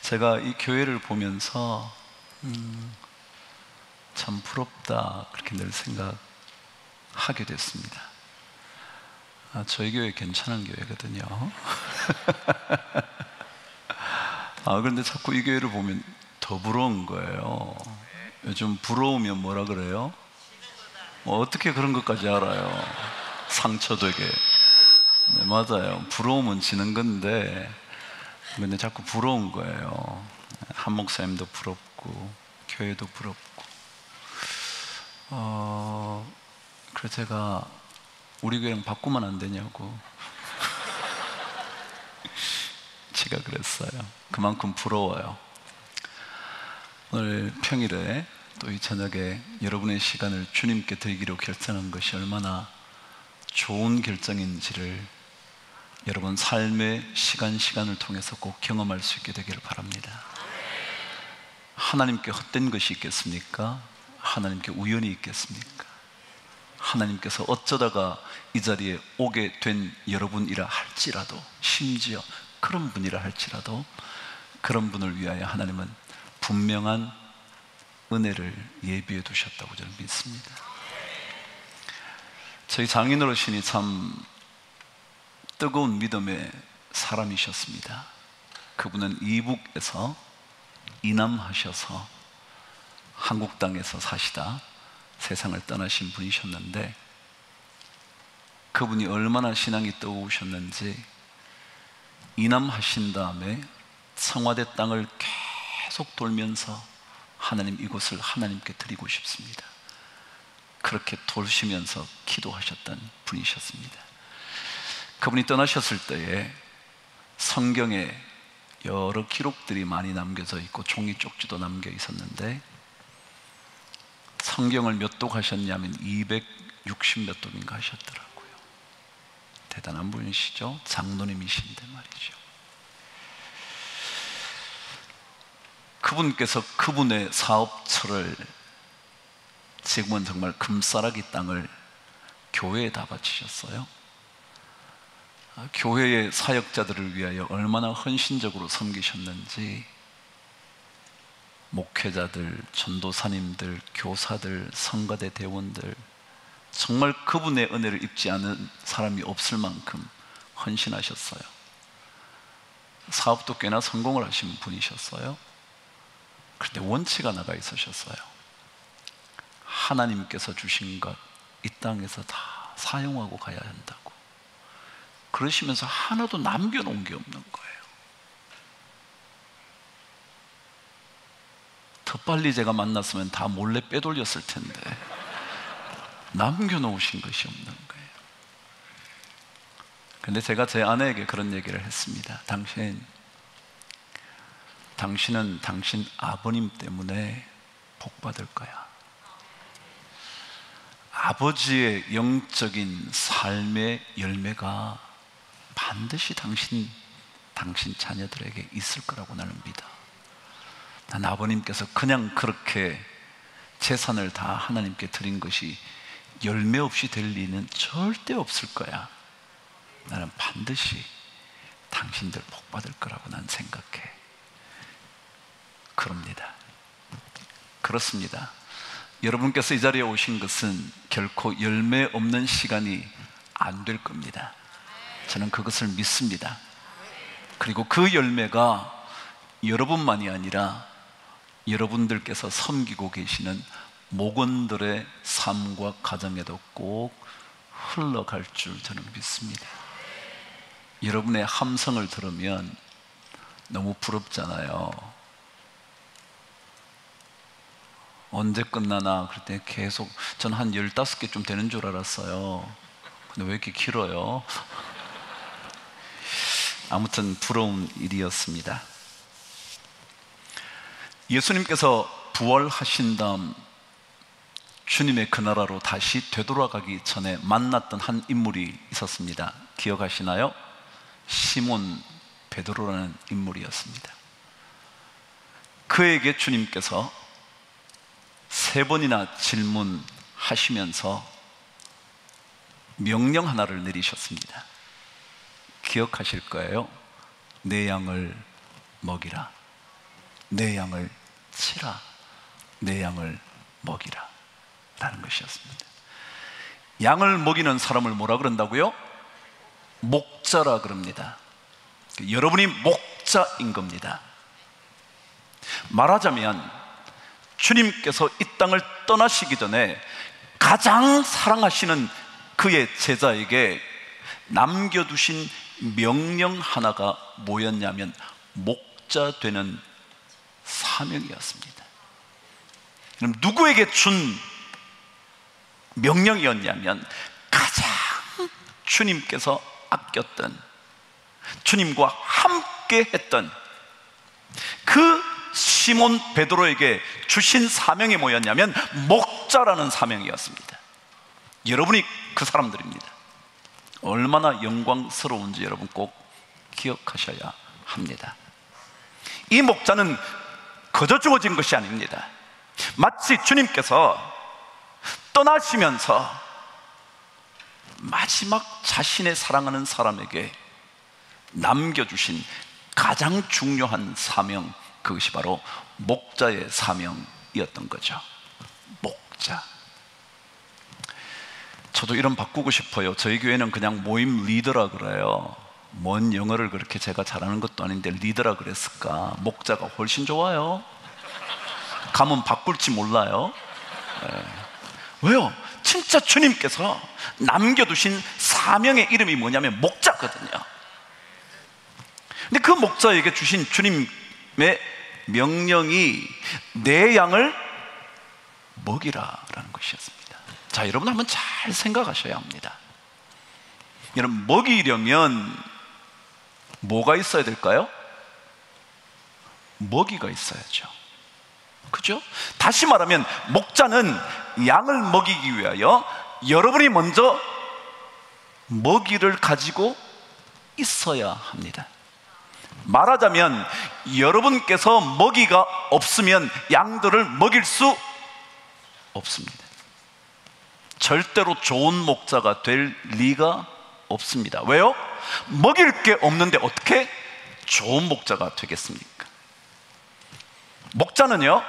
제가 이 교회를 보면서 참 부럽다 그렇게 늘 생각하게 됐습니다. 저희 교회 괜찮은 교회거든요. 그런데 자꾸 이 교회를 보면 더 부러운 거예요. 요즘 부러우면 뭐라 그래요? 어떻게 그런 것까지 알아요? 상처되게. 네, 맞아요. 부러우면 지는 건데, 근데 자꾸 부러운 거예요. 한 목사님도 부럽고 교회도 부럽고. 그래서 제가 우리 교회랑 바꾸면 안 되냐고 제가 그랬어요. 그만큼 부러워요. 오늘 평일에 또 이 저녁에 여러분의 시간을 주님께 드리기로 결정한 것이 얼마나 좋은 결정인지를 여러분 삶의 시간을 통해서 꼭 경험할 수 있게 되기를 바랍니다. 하나님께 헛된 것이 있겠습니까? 하나님께 우연이 있겠습니까? 하나님께서 어쩌다가 이 자리에 오게 된 여러분이라 할지라도, 심지어 그런 분이라 할지라도 그런 분을 위하여 하나님은 분명한 은혜를 예비해 두셨다고 저는 믿습니다. 저희 장인 어르신이 참 뜨거운 믿음의 사람이셨습니다. 그분은 이북에서 이남하셔서 한국 땅에서 사시다 세상을 떠나신 분이셨는데, 그분이 얼마나 신앙이 뜨거우셨는지 이남하신 다음에 청와대 땅을 계속 돌면서 하나님, 이곳을 하나님께 드리고 싶습니다, 그렇게 돌시면서 기도하셨던 분이셨습니다. 그분이 떠나셨을 때에 성경에 여러 기록들이 많이 남겨져 있고 종이 쪽지도 남겨 있었는데, 성경을 몇 독 하셨냐면 260몇 독인가 하셨더라고요. 대단한 분이시죠. 장로님이신데 말이죠. 그분께서 그분의 사업처를, 지금은 정말 금싸라기 땅을 교회에 다 바치셨어요. 교회의 사역자들을 위하여 얼마나 헌신적으로 섬기셨는지, 목회자들, 전도사님들, 교사들, 성가대 대원들, 정말 그분의 은혜를 입지 않은 사람이 없을 만큼 헌신하셨어요. 사업도 꽤나 성공을 하신 분이셨어요. 그런데 원칙 하나가 있으셨어요. 하나님께서 주신 것 이 땅에서 다 사용하고 가야 한다고. 그러시면서 하나도 남겨놓은 게 없는 거예요. 더 빨리 제가 만났으면 다 몰래 빼돌렸을 텐데 남겨놓으신 것이 없는 거예요. 근데 제가 제 아내에게 그런 얘기를 했습니다. 당신은 당신 아버님 때문에 복 받을 거야. 아버지의 영적인 삶의 열매가 반드시 당신 자녀들에게 있을 거라고 나는 믿어. 난 아버님께서 그냥 그렇게 재산을 다 하나님께 드린 것이 열매 없이 될 리는 절대 없을 거야. 나는 반드시 당신들 복 받을 거라고 난 생각해. 그럽니다. 그렇습니다. 여러분께서 이 자리에 오신 것은 결코 열매 없는 시간이 안 될 겁니다. 저는 그것을 믿습니다. 그리고 그 열매가 여러분만이 아니라 여러분들께서 섬기고 계시는 목원들의 삶과 가정에도 꼭 흘러갈 줄 저는 믿습니다. 여러분의 함성을 들으면 너무 부럽잖아요. 언제 끝나나 그럴 때 계속, 전 한 15개쯤 되는 줄 알았어요. 근데 왜 이렇게 길어요? 아무튼 부러운 일이었습니다. 예수님께서 부활하신 다음 주님의 그 나라로 다시 되돌아가기 전에 만났던 한 인물이 있었습니다. 기억하시나요? 시몬 베드로라는 인물이었습니다. 그에게 주님께서 3번이나 질문하시면서 명령 하나를 내리셨습니다. 기억하실 거예요. 내 양을 먹이라. 내 양을 치라, 내 양을 먹이라 라는 것이었습니다. 양을 먹이는 사람을 뭐라 그런다고요? 목자라 그럽니다. 여러분이 목자인 겁니다. 말하자면 주님께서 이 땅을 떠나시기 전에 가장 사랑하시는 그의 제자에게 남겨두신 명령 하나가 뭐였냐면 목자 되는 사명이었습니다. 그럼 누구에게 준 명령이었냐면 가장 주님께서 아꼈던, 주님과 함께 했던 그 시몬 베드로에게 주신 사명이 뭐였냐면 목자라는 사명이었습니다. 여러분이 그 사람들입니다. 얼마나 영광스러운지 여러분 꼭 기억하셔야 합니다. 이 목자는 거저 주어진 것이 아닙니다. 마치 주님께서 떠나시면서 마지막 자신의 사랑하는 사람에게 남겨주신 가장 중요한 사명, 그것이 바로 목자의 사명이었던 거죠. 목자. 저도 이름 바꾸고 싶어요. 저희 교회는 그냥 모임 리더라 그래요. 뭔 영어를 그렇게 제가 잘하는 것도 아닌데 리더라 그랬을까? 목자가 훨씬 좋아요. 가면 바꿀지 몰라요. 네. 왜요? 진짜 주님께서 남겨두신 사명의 이름이 뭐냐면 목자거든요. 근데 그 목자에게 주신 주님의 명령이 내 양을 먹이라라는 것이었습니다. 자, 여러분 한번 잘 생각하셔야 합니다. 여러분, 먹이려면 뭐가 있어야 될까요? 먹이가 있어야죠. 그죠? 다시 말하면 목자는 양을 먹이기 위하여 여러분이 먼저 먹이를 가지고 있어야 합니다. 말하자면 여러분께서 먹이가 없으면 양들을 먹일 수 없습니다. 절대로 좋은 목자가 될 리가 없습니다. 왜요? 먹일 게 없는데 어떻게 좋은 목자가 되겠습니까? 목자는요,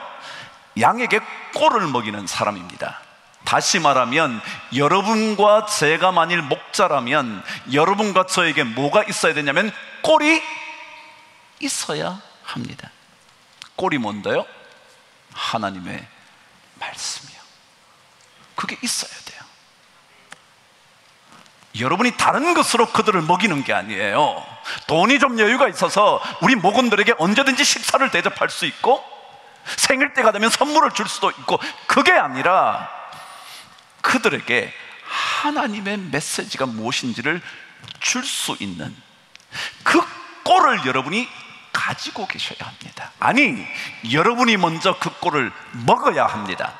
양에게 꼴을 먹이는 사람입니다. 다시 말하면 여러분과 제가 만일 목자라면 여러분과 저에게 뭐가 있어야 되냐면 꼴이 있어야 합니다. 꼴이 뭔데요? 하나님의 말씀이요. 그게 있어야 돼요. 여러분이 다른 것으로 그들을 먹이는 게 아니에요. 돈이 좀 여유가 있어서 우리 목원들에게 언제든지 식사를 대접할 수 있고 생일 때가 되면 선물을 줄 수도 있고, 그게 아니라 그들에게 하나님의 메시지가 무엇인지를 줄 수 있는 그 꼴을 여러분이 가지고 계셔야 합니다. 아니, 여러분이 먼저 그 꼴을 먹어야 합니다.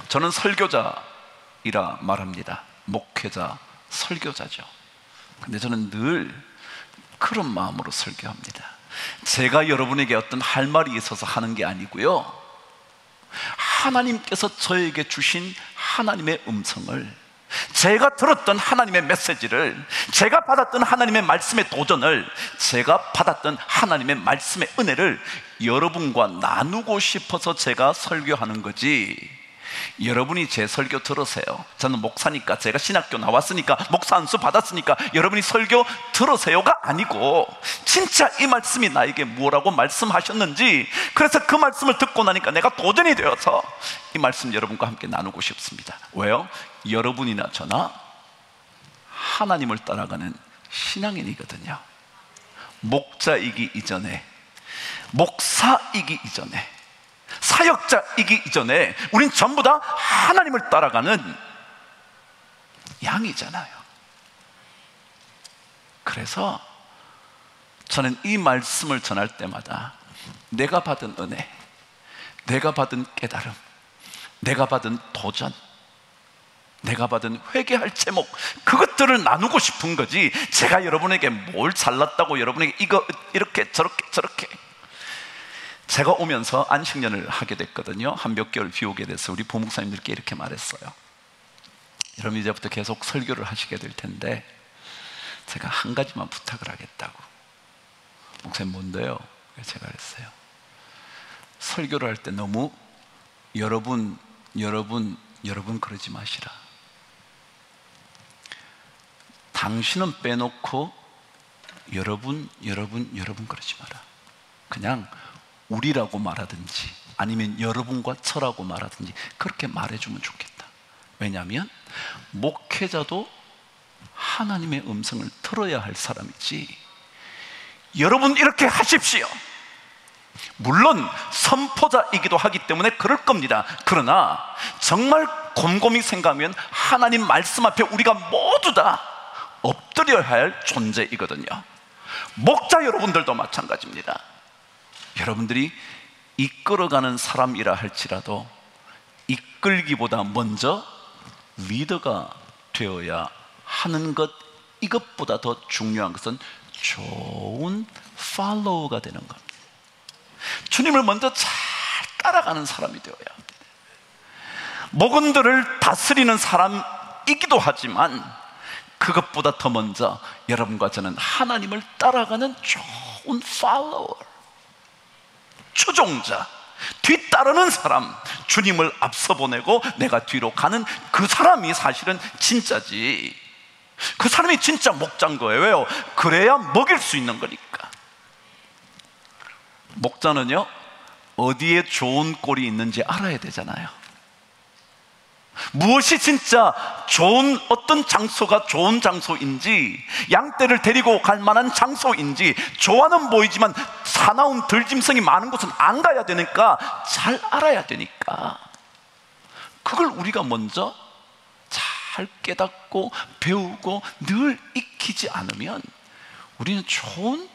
저는 설교자이라 말합니다. 목회자, 설교자죠. 근데 저는 늘 그런 마음으로 설교합니다. 제가 여러분에게 어떤 할 말이 있어서 하는 게 아니고요, 하나님께서 저에게 주신 하나님의 음성을, 제가 들었던 하나님의 메시지를, 제가 받았던 하나님의 말씀의 도전을, 제가 받았던 하나님의 말씀의 은혜를 여러분과 나누고 싶어서 제가 설교하는 거지, 여러분이 제 설교 들으세요, 저는 목사니까, 제가 신학교 나왔으니까, 목사 안수 받았으니까 여러분이 설교 들으세요가 아니고, 진짜 이 말씀이 나에게 뭐라고 말씀하셨는지, 그래서 그 말씀을 듣고 나니까 내가 도전이 되어서 이 말씀 여러분과 함께 나누고 싶습니다. 왜요? 여러분이나 저나 하나님을 따라가는 신앙인이거든요. 목자이기 이전에, 목사이기 이전에, 사역자이기 이전에 우린 전부 다 하나님을 따라가는 양이잖아요. 그래서 저는 이 말씀을 전할 때마다 내가 받은 은혜, 내가 받은 깨달음, 내가 받은 도전, 내가 받은 회개할 제목, 그것들을 나누고 싶은 거지, 제가 여러분에게 뭘 잘났다고 여러분에게 이거 이렇게 저렇게. 제가 오면서 안식년을 하게 됐거든요. 한 몇 개월 비우게 돼서 우리 부목사님들께 이렇게 말했어요. 여러분, 이제부터 계속 설교를 하시게 될 텐데 제가 한 가지만 부탁을 하겠다고. 목사님, 뭔데요? 제가 그랬어요. 설교를 할 때 너무 여러분 그러지 마시라. 당신은 빼놓고 여러분 그러지 마라. 그냥 우리라고 말하든지 아니면 여러분과 저라고 말하든지 그렇게 말해주면 좋겠다. 왜냐하면 목회자도 하나님의 음성을 들어야 할 사람이지, 여러분 이렇게 하십시오, 물론 선포자이기도 하기 때문에 그럴 겁니다. 그러나 정말 곰곰이 생각하면 하나님 말씀 앞에 우리가 모두 다 엎드려야 할 존재이거든요. 목자 여러분들도 마찬가지입니다. 여러분들이 이끌어가는 사람이라 할지라도 이끌기보다 먼저 리더가 되어야 하는 것, 이것보다 더 중요한 것은 좋은 팔로우가 되는 겁니다. 주님을 먼저 잘 따라가는 사람이 되어야 합니다. 목원들을 다스리는 사람이기도 하지만 그것보다 더 먼저 여러분과 저는 하나님을 따라가는 좋은 팔로워, 추종자, 뒤따르는 사람, 주님을 앞서 보내고 내가 뒤로 가는 그 사람이 사실은 진짜지, 그 사람이 진짜 목자인 거예요. 왜요? 그래야 먹일 수 있는 거니까. 목자는요, 어디에 좋은 꼴이 있는지 알아야 되잖아요. 무엇이 진짜 좋은, 어떤 장소가 좋은 장소인지, 양떼를 데리고 갈 만한 장소인지, 좋아는 보이지만 사나운 들짐승이 많은 곳은 안 가야 되니까 잘 알아야 되니까, 그걸 우리가 먼저 잘 깨닫고 배우고 늘 익히지 않으면 우리는 좋은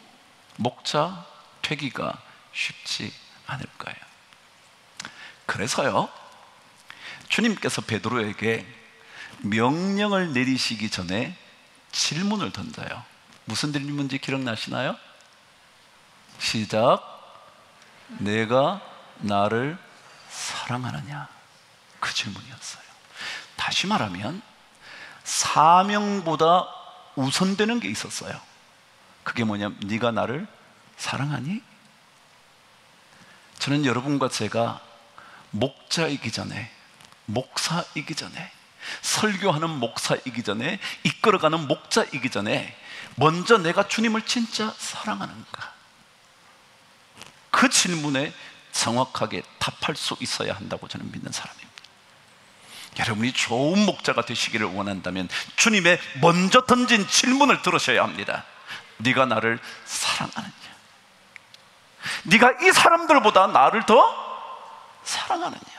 목자 되기가 쉽지 않을 거예요. 그래서요, 주님께서 베드로에게 명령을 내리시기 전에 질문을 던져요. 무슨 질문인지 기억나시나요? 시작. 내가 나를 사랑하느냐? 그 질문이었어요. 다시 말하면 사명보다 우선되는 게 있었어요. 그게 뭐냐면, 네가 나를 사랑하니? 저는 여러분과 제가 목자이기 전에, 목사이기 전에, 설교하는 목사이기 전에, 이끌어가는 목자이기 전에 먼저 내가 주님을 진짜 사랑하는가? 그 질문에 정확하게 답할 수 있어야 한다고 저는 믿는 사람입니다. 여러분이 좋은 목자가 되시기를 원한다면 주님의 먼저 던진 질문을 들으셔야 합니다. 네가 나를 사랑하느냐? 네가 이 사람들보다 나를 더 사랑하느냐?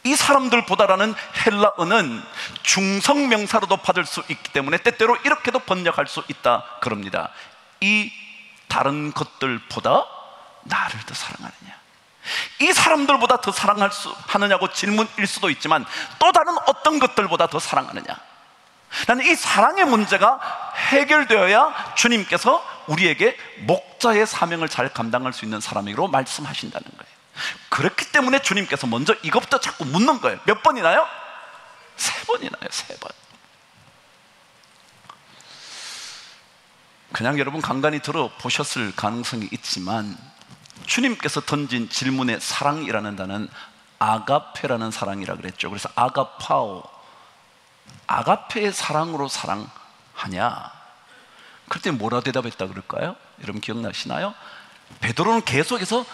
이 사람들보다라는 헬라어는 중성명사로도 받을 수 있기 때문에 때때로 이렇게도 번역할 수 있다 그럽니다. 이 다른 것들보다 나를 더 사랑하느냐? 이 사람들보다 더 사랑하느냐고 질문일 수도 있지만 또 다른 어떤 것들보다 더 사랑하느냐? 나는 이 사랑의 문제가 해결되어야 주님께서 우리에게 목자의 사명을 잘 감당할 수 있는 사람으로 말씀하신다는 거예요. 그렇기 때문에 주님께서 먼저 이것부터 자꾸 묻는 거예요. 몇 번이나요? 3번이나요. 3번. 그냥 여러분 간간히 들어보셨을 가능성이 있지만 주님께서 던진 질문의 사랑이라는 단어는 아가페라는 사랑이라 그랬죠. 그래서 아가파오, 아가페의 사랑으로 사랑하냐? 그때 뭐라 대답했다 그럴까요? 여러분 기억나시나요? 베드로는 계속해서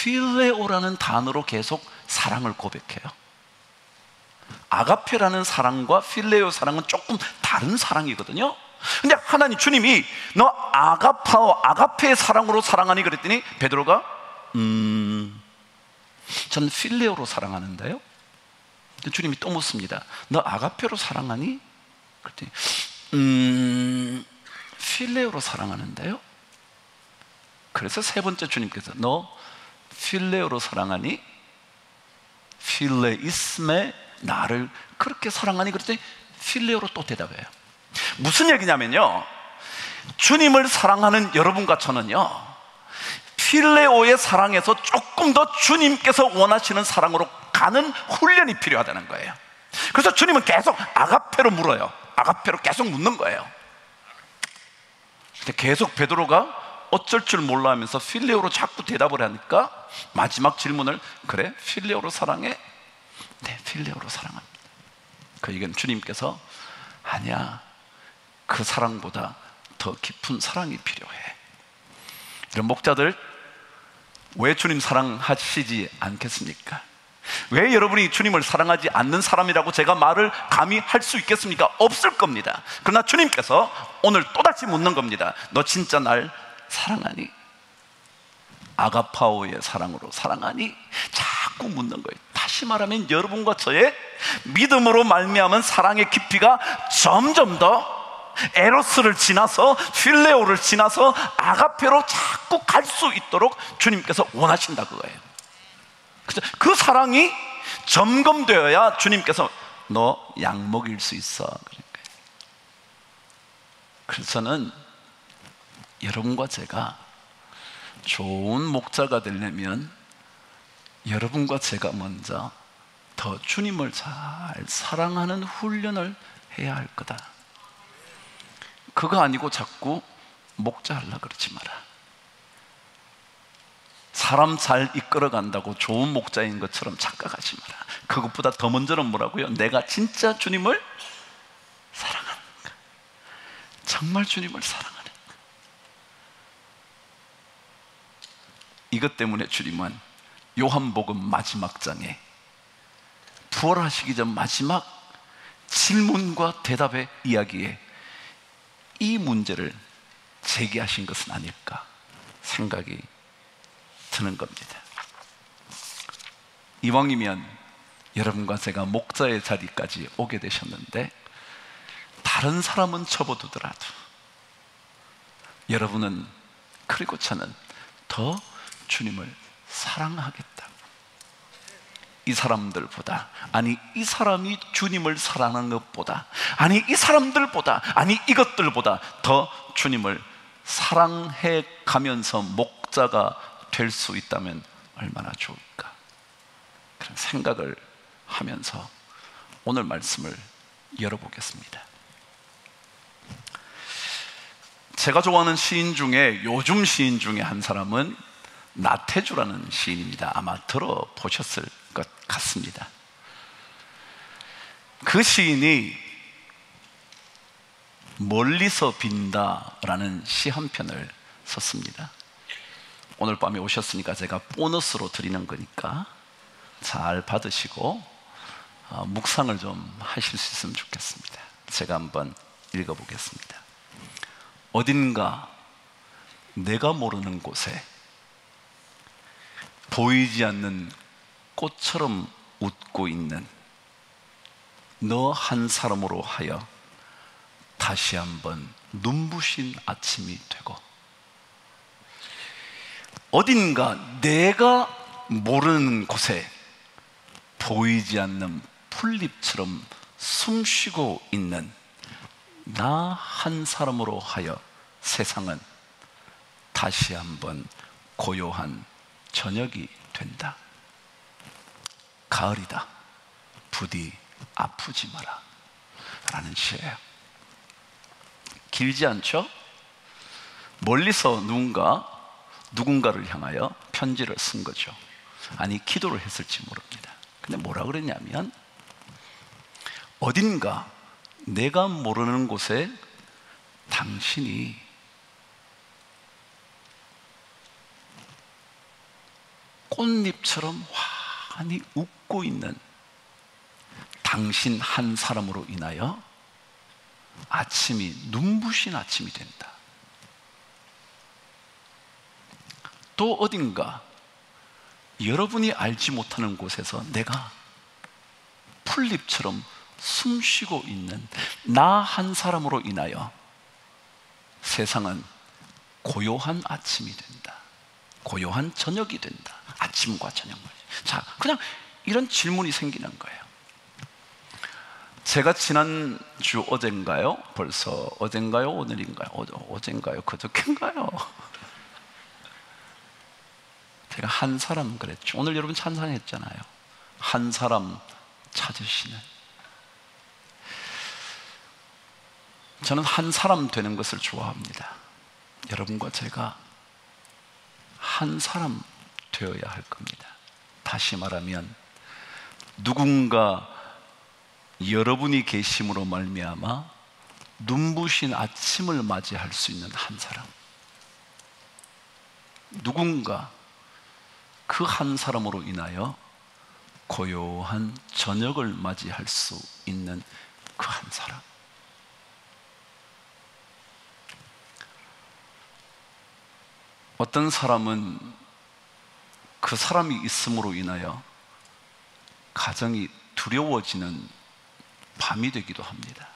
필레오라는 단어로 계속 사랑을 고백해요. 아가페라는 사랑과 필레오 사랑은 조금 다른 사랑이거든요. 근데 하나님 주님이 너 아가파오, 아가페의 사랑으로 사랑하니 그랬더니 베드로가 전 필레오로 사랑하는데요. 주님이 또 묻습니다. 너 아가페로 사랑하니? 그랬더니 필레오로 사랑하는데요. 그래서 3번째 주님께서 너 필레오로 사랑하니? 필레이스메, 나를 그렇게 사랑하니? 그랬더니 필레오로 또 대답해요. 무슨 얘기냐면요, 주님을 사랑하는 여러분과 저는요, 필레오의 사랑에서 조금 더 주님께서 원하시는 사랑으로 가는 훈련이 필요하다는 거예요. 그래서 주님은 계속 아가페로 물어요. 아가페로 계속 묻는 거예요. 근데 계속 베드로가 어쩔 줄 몰라 하면서 필레오로 자꾸 대답을 하니까 마지막 질문을, 그래? 필레오로 사랑해? 네, 필레오로 사랑합니다. 그에겐 주님께서 아니야, 그 사랑보다 더 깊은 사랑이 필요해. 이런 목자들, 왜 주님 사랑하시지 않겠습니까? 왜 여러분이 주님을 사랑하지 않는 사람이라고 제가 말을 감히 할 수 있겠습니까? 없을 겁니다. 그러나 주님께서 오늘 또다시 묻는 겁니다. 너 진짜 날 사랑하니? 아가파오의 사랑으로 사랑하니? 자꾸 묻는 거예요. 다시 말하면 여러분과 저의 믿음으로 말미암은 사랑의 깊이가 점점 더 에로스를 지나서 필레오를 지나서 아가페로 자꾸 갈 수 있도록 주님께서 원하신다, 그거예요. 그 사랑이 점검되어야 주님께서 너 양 먹일 수 있어. 그래서 저는 여러분과 제가 좋은 목자가 되려면 여러분과 제가 먼저 더 주님을 잘 사랑하는 훈련을 해야 할 거다. 그거 아니고 자꾸 목자 하려고 그러지 마라. 사람 잘 이끌어 간다고 좋은 목자인 것처럼 착각하지 마라. 그것보다 더 먼저는 뭐라고요? 내가 진짜 주님을 사랑하는가, 정말 주님을 사랑하는가. 이것 때문에 주님은 요한복음 마지막 장에 부활하시기 전 마지막 질문과 대답의 이야기에 이 문제를 제기하신 것은 아닐까 생각이 드는 겁니다. 이왕이면 여러분과 제가 목자의 자리까지 오게 되셨는데, 다른 사람은 접어두더라도 여러분은, 그리고 저는 더 주님을 사랑하겠다고, 이 사람들보다, 아니 이 사람이 주님을 사랑하는 것보다, 아니 이 사람들보다, 아니 이것들보다 더 주님을 사랑해 가면서 목자가 될 수 있다면 얼마나 좋을까, 그런 생각을 하면서 오늘 말씀을 열어보겠습니다. 제가 좋아하는 시인 중에, 요즘 시인 중에 한 사람은 나태주라는 시인입니다. 아마 들어보셨을 것 같습니다. 그 시인이 멀리서 빈다라는 시 한 편을 썼습니다. 오늘 밤에 오셨으니까 제가 보너스로 드리는 거니까 잘 받으시고 묵상을 좀 하실 수 있으면 좋겠습니다. 제가 한번 읽어보겠습니다. 어딘가 내가 모르는 곳에 보이지 않는 꽃처럼 웃고 있는 너 한 사람으로 하여 다시 한번 눈부신 아침이 되고, 어딘가 내가 모르는 곳에 보이지 않는 풀잎처럼 숨쉬고 있는 나 한 사람으로 하여 세상은 다시 한번 고요한 저녁이 된다. 가을이다. 부디 아프지 마라. 라는 시예요. 길지 않죠? 멀리서 누군가를 향하여 편지를 쓴 거죠. 아니, 기도를 했을지 모릅니다. 근데 뭐라 그랬냐면, 어딘가 내가 모르는 곳에 당신이 꽃잎처럼 환히 웃고 있는 당신 한 사람으로 인하여 아침이 눈부신 아침이 된다. 또 어딘가 여러분이 알지 못하는 곳에서 내가 풀잎처럼 숨쉬고 있는 나 한 사람으로 인하여 세상은 고요한 아침이 된다. 고요한 저녁이 된다. 아침과 저녁. 자, 그냥 이런 질문이 생기는 거예요. 제가 지난주 어젠가요? 벌써 어젠가요? 오늘인가요? 어젠가요? 그저께인가요? 제가 한 사람 그랬죠. 오늘 여러분 찬양했잖아요. 한 사람 찾으시는. 저는 한 사람 되는 것을 좋아합니다. 여러분과 제가 한 사람 되어야 할 겁니다. 다시 말하면 누군가 여러분이 계심으로 말미암아 눈부신 아침을 맞이할 수 있는 한 사람, 누군가 그 한 사람으로 인하여 고요한 저녁을 맞이할 수 있는 그 한 사람. 어떤 사람은 그 사람이 있음으로 인하여 가정이 두려워지는 밤이 되기도 합니다.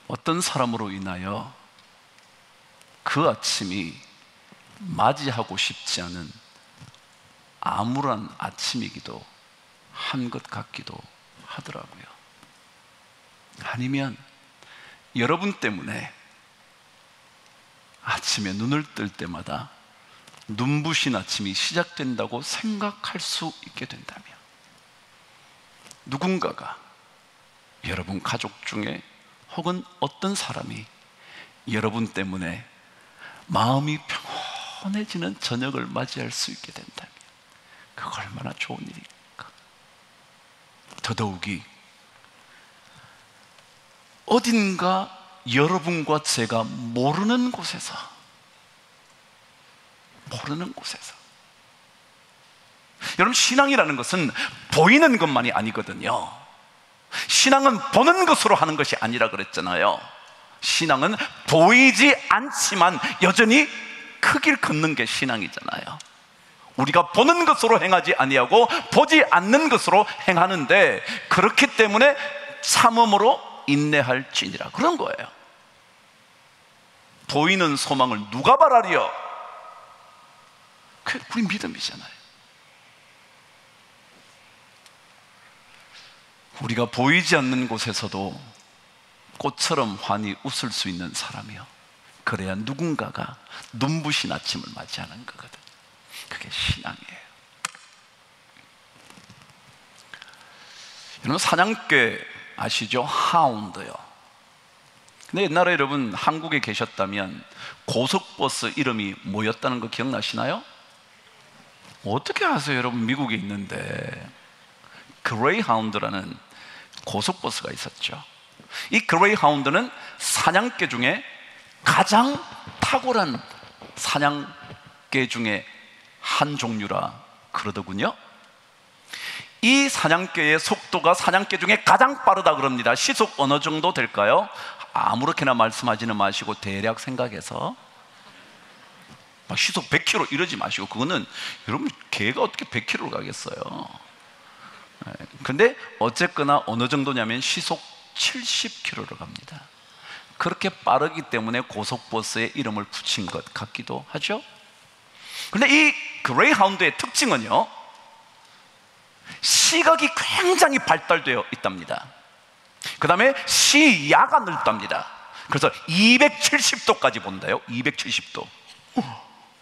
어떤 사람으로 인하여 그 아침이 맞이하고 싶지 않은 암울한 아침이기도 한 것 같기도 하더라고요. 아니면 여러분 때문에 아침에 눈을 뜰 때마다 눈부신 아침이 시작된다고 생각할 수 있게 된다면, 누군가가 여러분 가족 중에 혹은 어떤 사람이 여러분 때문에 마음이 평온해지는 저녁을 맞이할 수 있게 된다면 그거 얼마나 좋은 일입니까? 더더욱이 어딘가 여러분과 제가 모르는 곳에서 여러분, 신앙이라는 것은 보이는 것만이 아니거든요. 신앙은 보는 것으로 하는 것이 아니라 그랬잖아요. 신앙은 보이지 않지만 여전히 그 길 걷는 게 신앙이잖아요. 우리가 보는 것으로 행하지 아니하고 보지 않는 것으로 행하는데, 그렇기 때문에 참음으로 인내할지니라, 그런 거예요. 보이는 소망을 누가 바라리요? 그게 우리 믿음이잖아요. 우리가 보이지 않는 곳에서도 꽃처럼 환히 웃을 수 있는 사람이요, 그래야 누군가가 눈부신 아침을 맞이하는 거거든. 그게 신앙이에요. 여러분, 사냥개 아시죠? 하운드요. 근데 옛날에 여러분 한국에 계셨다면 고속버스 이름이 뭐였다는 거 기억나시나요? 어떻게 아세요? 여러분, 미국에 있는데 그레이하운드라는 고속버스가 있었죠. 이 그레이하운드는 사냥개 중에 가장 탁월한 사냥개 중에 한 종류라 그러더군요. 이 사냥개의 속도가 사냥개 중에 가장 빠르다 그럽니다. 시속 어느 정도 될까요? 아무렇게나 말씀하지는 마시고 대략 생각해서 막 시속 100km 이러지 마시고, 그거는 여러분 개가 어떻게 100km를 가겠어요. 근데 어쨌거나 어느 정도냐면 시속 70km로 갑니다. 그렇게 빠르기 때문에 고속버스에 이름을 붙인 것 같기도 하죠. 근데 이 그레이하운드의 특징은요, 시각이 굉장히 발달되어 있답니다. 그 다음에 시야가 넓답니다. 그래서 270도까지 본다요. 270도.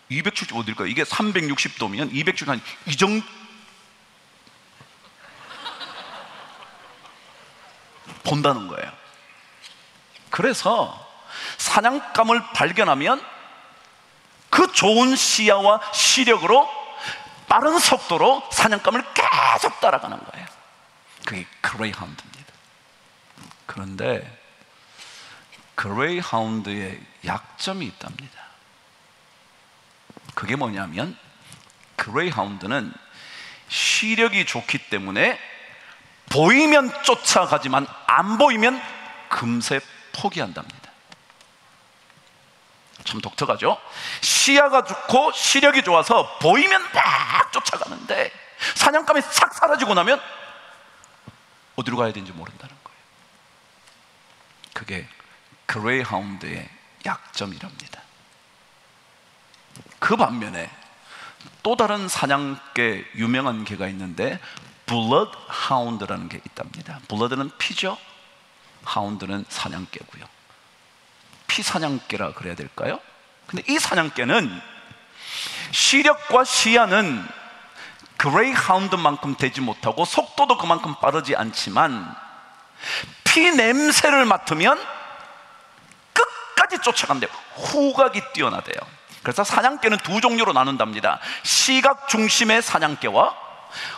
270 어딜까요? 이게 360도면 270, 한 이 정도 본다는 거예요. 그래서 사냥감을 발견하면 그 좋은 시야와 시력으로 빠른 속도로 사냥감을 계속 따라가는 거예요. 그게 그레이하운드입니다. 그런데 그레이하운드의 약점이 있답니다. 그게 뭐냐면, 그레이하운드는 시력이 좋기 때문에 보이면 쫓아가지만 안 보이면 금세 포기한답니다. 참 독특하죠? 시야가 좋고 시력이 좋아서 보이면 막 쫓아가는데 사냥감이 싹 사라지고 나면 어디로 가야 되는지 모른다는 거예요. 그게 그레이하운드의 약점이랍니다. 그 반면에 또 다른 사냥개, 유명한 개가 있는데 블러드하운드라는 게 있답니다. 블러드는 피죠? 하운드는 사냥개고요. 피사냥개라 그래야 될까요? 근데 이 사냥개는 시력과 시야는 그레이하운드만큼 되지 못하고 속도도 그만큼 빠르지 않지만 피 냄새를 맡으면 끝까지 쫓아간대요. 후각이 뛰어나대요. 그래서 사냥개는 두 종류로 나눈답니다. 시각 중심의 사냥개와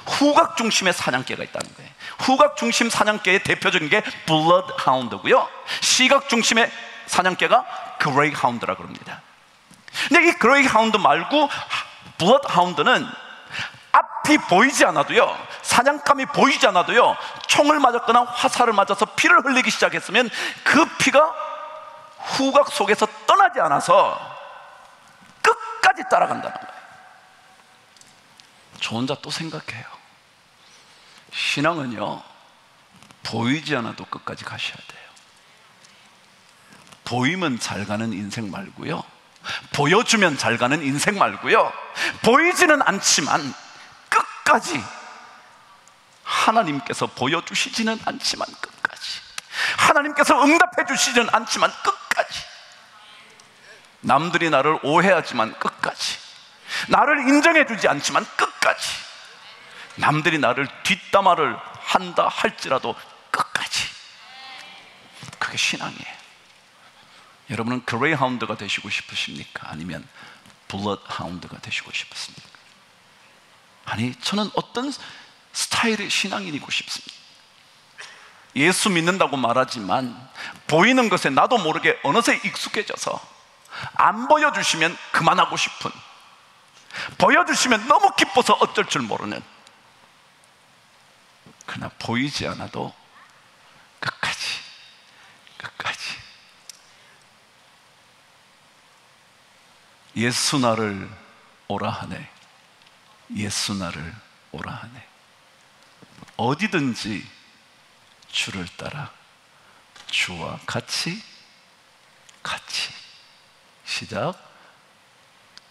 후각 중심의 사냥개가 있다는 거예요. 후각 중심 사냥개의 대표적인 게 블러드하운드고요, 시각 중심의 사냥개가 그레이하운드라고 합니다. 근데 이 그레이하운드 말고 블러드하운드는 앞이 보이지 않아도요, 사냥감이 보이지 않아도요, 총을 맞았거나 화살을 맞아서 피를 흘리기 시작했으면 그 피가 후각 속에서 떠나지 않아서 끝까지 따라간다는 거예요. 저 혼자 또 생각해요. 신앙은요, 보이지 않아도 끝까지 가셔야 돼요. 보이면 잘 가는 인생 말고요, 보여주면 잘 가는 인생 말고요, 보이지는 않지만 끝까지, 하나님께서 보여주시지는 않지만 끝까지, 하나님께서 응답해 주시지는 않지만 끝까지, 남들이 나를 오해하지만 끝까지, 나를 인정해 주지 않지만 끝까지, 남들이 나를 뒷담화를 한다 할지라도 끝까지. 그게 신앙이에요. 여러분은 그레이하운드가 되시고 싶으십니까? 아니면 블러드하운드가 되시고 싶으십니까? 아니, 저는 어떤 스타일의 신앙인이고 싶습니다. 예수 믿는다고 말하지만 보이는 것에 나도 모르게 어느새 익숙해져서 안 보여주시면 그만하고 싶은, 보여주시면 너무 기뻐서 어쩔 줄 모르는, 그러나 보이지 않아도 끝까지, 끝까지 예수 나를 오라 하네, 예수 나를 오라 하네. 어디든지 주를 따라 주와 같이 시작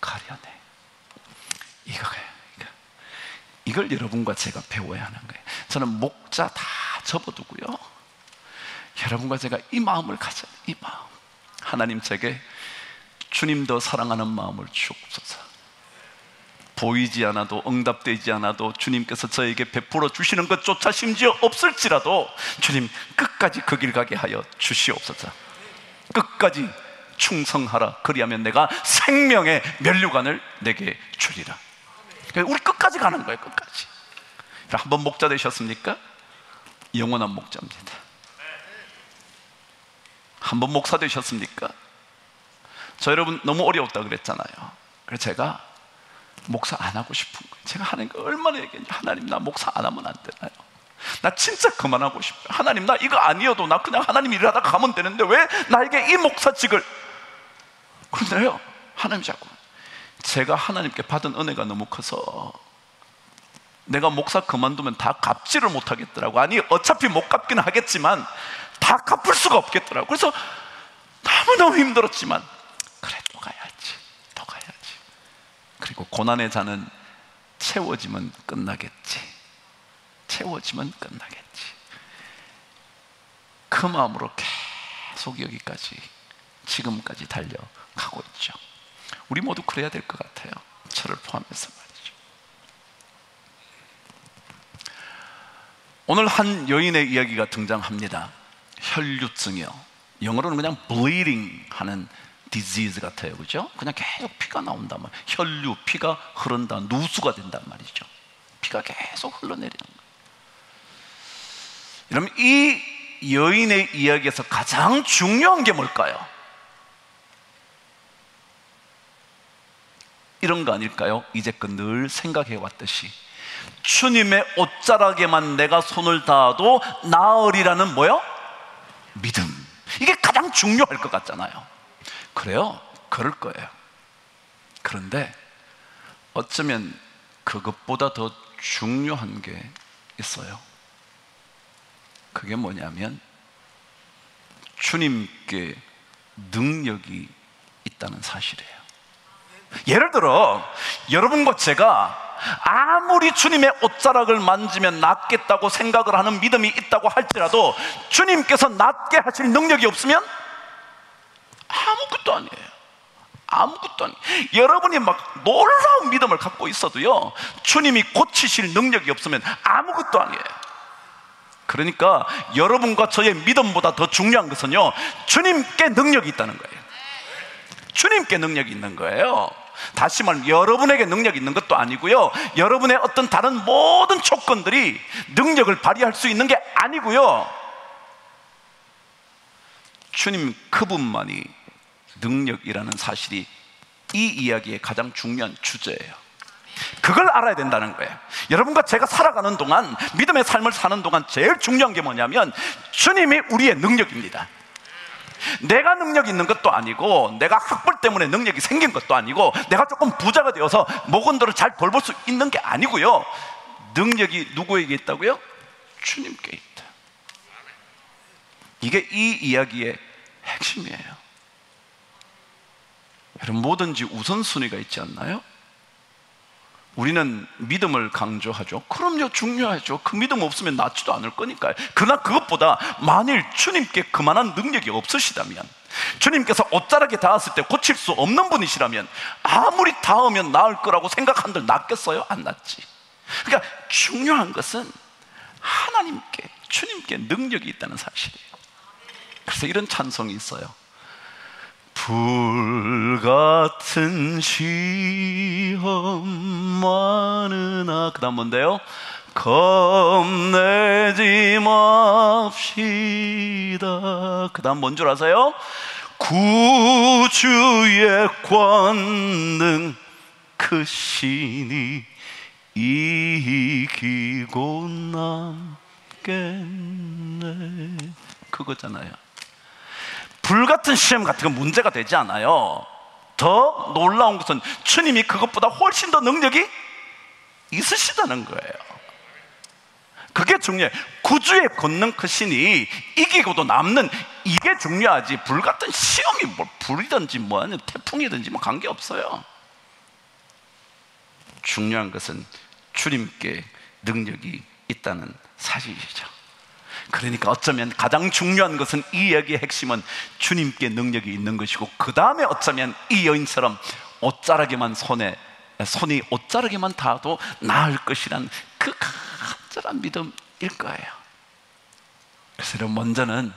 가려네. 이걸 여러분과 제가 배워야 하는 거예요. 저는 목자 다 접어두고요, 여러분과 제가 이 마음을 가져요. 이 마음, 하나님 제게 주님 더 사랑하는 마음을 주옵소서. 보이지 않아도, 응답되지 않아도 주님께서 저에게 베풀어 주시는 것조차 심지어 없을지라도 주님 끝까지 그 길 가게 하여 주시옵소서. 끝까지 충성하라. 그리하면 내가 생명의 면류관을 내게 주리라. 우리 끝까지 가는 거예요. 끝까지. 한번 목자 되셨습니까? 영원한 목자입니다. 한번 목사 되셨습니까? 저 여러분 너무 어려웠다 그랬잖아요. 그래서 제가 목사 안 하고 싶은 거예요. 제가 하나님께 얼마나 얘기했는지, 하나님 나 목사 안 하면 안 되나요? 나 진짜 그만하고 싶어요. 하나님 나 이거 아니어도 나 그냥 하나님 일하다가 가면 되는데 왜 나에게 이 목사직을. 그런데요, 하나님 자꾸, 제가 하나님께 받은 은혜가 너무 커서 내가 목사 그만두면 다 갚지를 못하겠더라고. 아니 어차피 못 갚기는 하겠지만 다 갚을 수가 없겠더라고. 그래서 너무너무 힘들었지만 그래 또 가야지, 또 가야지. 그리고 고난의 잔은 채워지면 끝나겠지, 채워지면 끝나겠지. 그 마음으로 계속 여기까지, 지금까지 달려가고 있죠. 우리 모두 그래야 될 것 같아요. 저를 포함해서 말이죠. 오늘 한 여인의 이야기가 등장합니다. 혈류증이요. 영어로는 그냥 bleeding 하는 disease 같아요. 그죠? 그냥 계속 피가 나온단 말이에요. 혈류, 피가 흐른다, 누수가 된단 말이죠. 피가 계속 흘러내리는 거예요. 여러분, 이 여인의 이야기에서 가장 중요한 게 뭘까요? 이런 거 아닐까요? 이제껏 늘 생각해 왔듯이 주님의 옷자락에만 내가 손을 닿아도 나으리라는 뭐요? 믿음. 이게 가장 중요할 것 같잖아요. 그래요? 그럴 거예요. 그런데 어쩌면 그것보다 더 중요한 게 있어요. 그게 뭐냐면 주님께 능력이 있다는 사실이에요. 예를 들어 여러분과 제가 아무리 주님의 옷자락을 만지면 낫겠다고 생각을 하는 믿음이 있다고 할지라도 주님께서 낫게 하실 능력이 없으면 아무것도 아니에요. 아무것도 아니에요. 여러분이 막 놀라운 믿음을 갖고 있어도요, 주님이 고치실 능력이 없으면 아무것도 아니에요. 그러니까 여러분과 저의 믿음보다 더 중요한 것은요, 주님께 능력이 있다는 거예요. 주님께 능력이 있는 거예요. 다시 말하면 여러분에게 능력이 있는 것도 아니고요, 여러분의 어떤 다른 모든 조건들이 능력을 발휘할 수 있는 게 아니고요, 주님 그분만이 능력이라는 사실이 이 이야기의 가장 중요한 주제예요. 그걸 알아야 된다는 거예요. 여러분과 제가 살아가는 동안, 믿음의 삶을 사는 동안 제일 중요한 게 뭐냐면 주님이 우리의 능력입니다. 내가 능력이 있는 것도 아니고, 내가 학벌 때문에 능력이 생긴 것도 아니고, 내가 조금 부자가 되어서 목원들을 잘 돌볼 수 있는 게 아니고요, 능력이 누구에게 있다고요? 주님께 있다. 이게 이 이야기의 핵심이에요. 여러분, 뭐든지 우선순위가 있지 않나요? 우리는 믿음을 강조하죠. 그럼요, 중요하죠. 그 믿음 없으면 낫지도 않을 거니까요. 그러나 그것보다 만일 주님께 그만한 능력이 없으시다면, 주님께서 옷자락에 닿았을 때 고칠 수 없는 분이시라면, 아무리 닿으면 나을 거라고 생각한들 낫겠어요? 안 낫지. 그러니까 중요한 것은 하나님께, 주님께 능력이 있다는 사실이에요. 그래서 이런 찬송이 있어요. 불같은 시험 많으나, 그 다음 뭔데요? 겁내지 맙시다. 그 다음 뭔 줄 아세요? 구주의 권능 크시니 이기고 남겠네. 그거잖아요. 불같은 시험 같은 건 문제가 되지 않아요. 더 놀라운 것은 주님이 그것보다 훨씬 더 능력이 있으시다는 거예요. 그게 중요해요. 구주의 권능 크시니 이기고도 남는, 이게 중요하지. 불같은 시험이 뭐 불이든지 뭐 아니면 태풍이든지 뭐 관계없어요. 중요한 것은 주님께 능력이 있다는 사실이죠. 그러니까 어쩌면 가장 중요한 것은, 이 이야기의 핵심은 주님께 능력이 있는 것이고, 그 다음에 어쩌면 이 여인처럼 손이 옷자락에만 닿아도 나을 것이란 그 간절한 믿음일 거예요. 그래서 여러분, 먼저는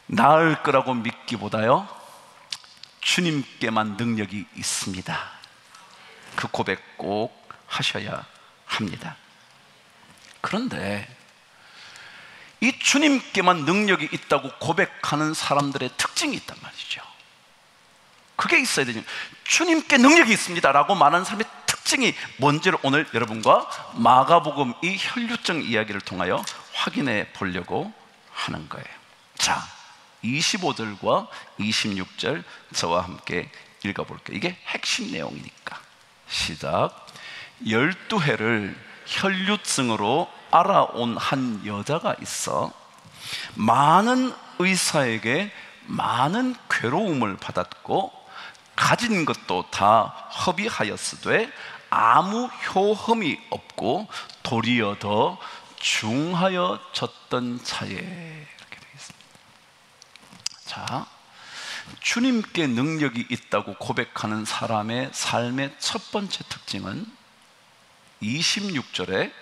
나을 거라고 믿기보다요, 주님께만 능력이 있습니다, 그 고백 꼭 하셔야 합니다. 그런데 이 주님께만 능력이 있다고 고백하는 사람들의 특징이 있단 말이죠. 그게 있어야 되죠. 주님께 능력이 있습니다 라고 말하는 사람의 특징이 뭔지를 오늘 여러분과 마가복음 이 혈류증 이야기를 통하여 확인해 보려고 하는 거예요. 자, 25절과 26절 저와 함께 읽어볼게요. 이게 핵심 내용이니까. 시작. 12해를 혈류증으로 알아온 한 여자가 있어 많은 의사에게 많은 괴로움을 받았고, 가진 것도 다 허비하였으되 아무 효험이 없고 도리어 더 중하여졌던 차에, 이렇게 되어 있습니다. 자, 주님께 능력이 있다고 고백하는 사람의 삶의 첫 번째 특징은 26절에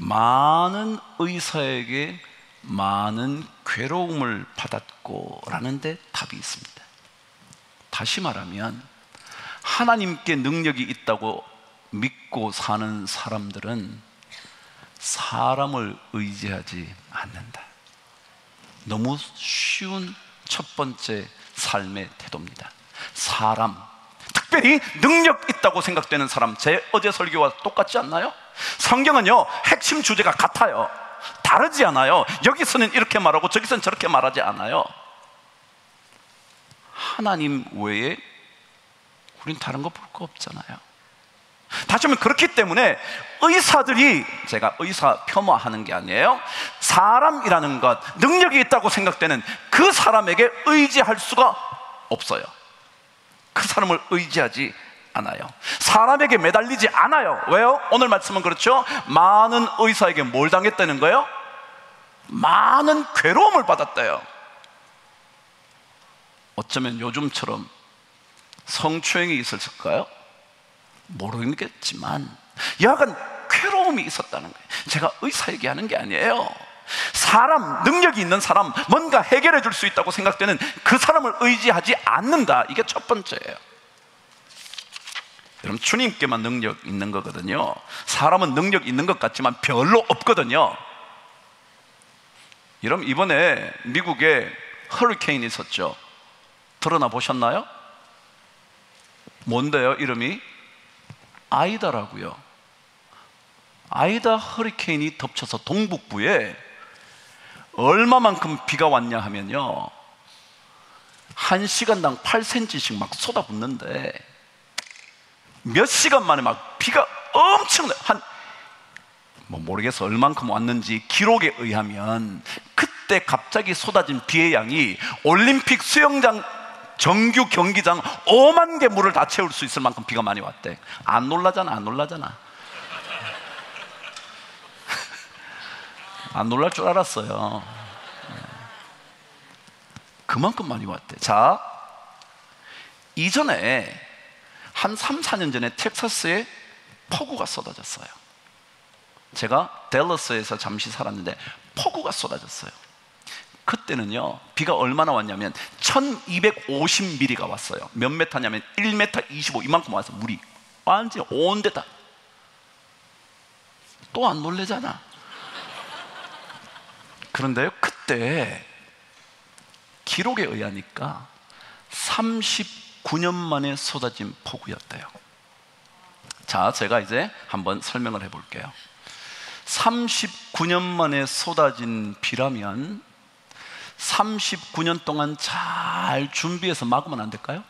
많은 의사에게 많은 괴로움을 받았고 라는 데 답이 있습니다. 다시 말하면 하나님께 능력이 있다고 믿고 사는 사람들은 사람을 의지하지 않는다. 너무 쉬운 첫 번째 삶의 태도입니다. 사람, 특별히 능력 있다고 생각되는 사람, 제 어제 설교와 똑같지 않나요? 성경은요, 핵심 주제가 같아요. 다르지 않아요. 여기서는 이렇게 말하고 저기서는 저렇게 말하지 않아요. 하나님 외에 우린 다른 거 볼 거 없잖아요. 다시 말하면 그렇기 때문에 의사들이, 제가 의사 폄하하는 게 아니에요, 사람이라는 것, 능력이 있다고 생각되는 그 사람에게 의지할 수가 없어요. 그 사람을 의지하지 않아요. 사람에게 매달리지 않아요. 왜요? 오늘 말씀은 그렇죠. 많은 의사에게 뭘 당했다는 거예요? 많은 괴로움을 받았대요. 어쩌면 요즘처럼 성추행이 있었을까요? 모르겠지만 여하간 괴로움이 있었다는 거예요. 제가 의사 얘기하는 게 아니에요. 사람, 능력이 있는 사람, 뭔가 해결해 줄 수 있다고 생각되는 그 사람을 의지하지 않는다. 이게 첫 번째예요. 여러분, 주님께만 능력 있는 거거든요. 사람은 능력 있는 것 같지만 별로 없거든요. 여러분, 이번에 미국에 허리케인이 있었죠. 드러나 보셨나요? 뭔데요? 이름이 아이다라고요. 아이다 허리케인이 덮쳐서 동북부에 얼마만큼 비가 왔냐 하면요, 1시간당 8cm씩 막 쏟아붓는데 몇 시간 만에 막 비가 엄청나요. 모르겠어 얼만큼 왔는지. 기록에 의하면 그때 갑자기 쏟아진 비의 양이 올림픽 수영장 정규 경기장 5만 개 물을 다 채울 수 있을 만큼 비가 많이 왔대. 안 놀라잖아, 안 놀라잖아. 안 놀랄 줄 알았어요. 그만큼 많이 왔대. 자, 이전에 한 3, 4년 전에 텍사스에 폭우가 쏟아졌어요. 제가 댈러스에서 잠시 살았는데 폭우가 쏟아졌어요. 그때는요, 비가 얼마나 왔냐면 1250mm가 왔어요. 몇 메타냐면 1m 25, 이만큼 와서 물이 완전히 온 데다. 또 안 놀래잖아. 그런데요, 그때 기록에 의하니까 39년 만에 쏟아진 폭우였대요. 자, 제가 이제 한번 설명을 해볼게요. 39년 만에 쏟아진 비라면 39년 동안 잘 준비해서 막으면 안 될까요?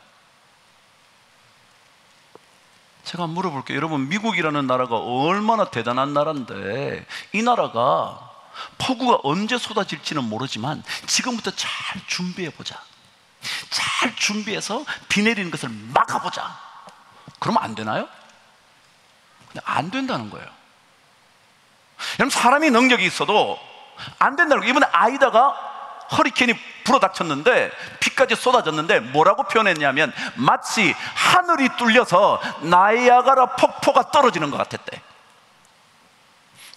제가 물어볼게요. 여러분, 미국이라는 나라가 얼마나 대단한 나라인데, 이 나라가 폭우가 언제 쏟아질지는 모르지만 지금부터 잘 준비해보자. 잘 준비해서 비 내리는 것을 막아보자. 그러면 안 되나요? 근데 안 된다는 거예요. 여러분, 사람이 능력이 있어도 안 된다는 거예요. 이번에 아이다가 허리케인이 불어닥쳤는데 비까지 쏟아졌는데 뭐라고 표현했냐면 마치 하늘이 뚫려서 나이아가라 폭포가 떨어지는 것 같았대.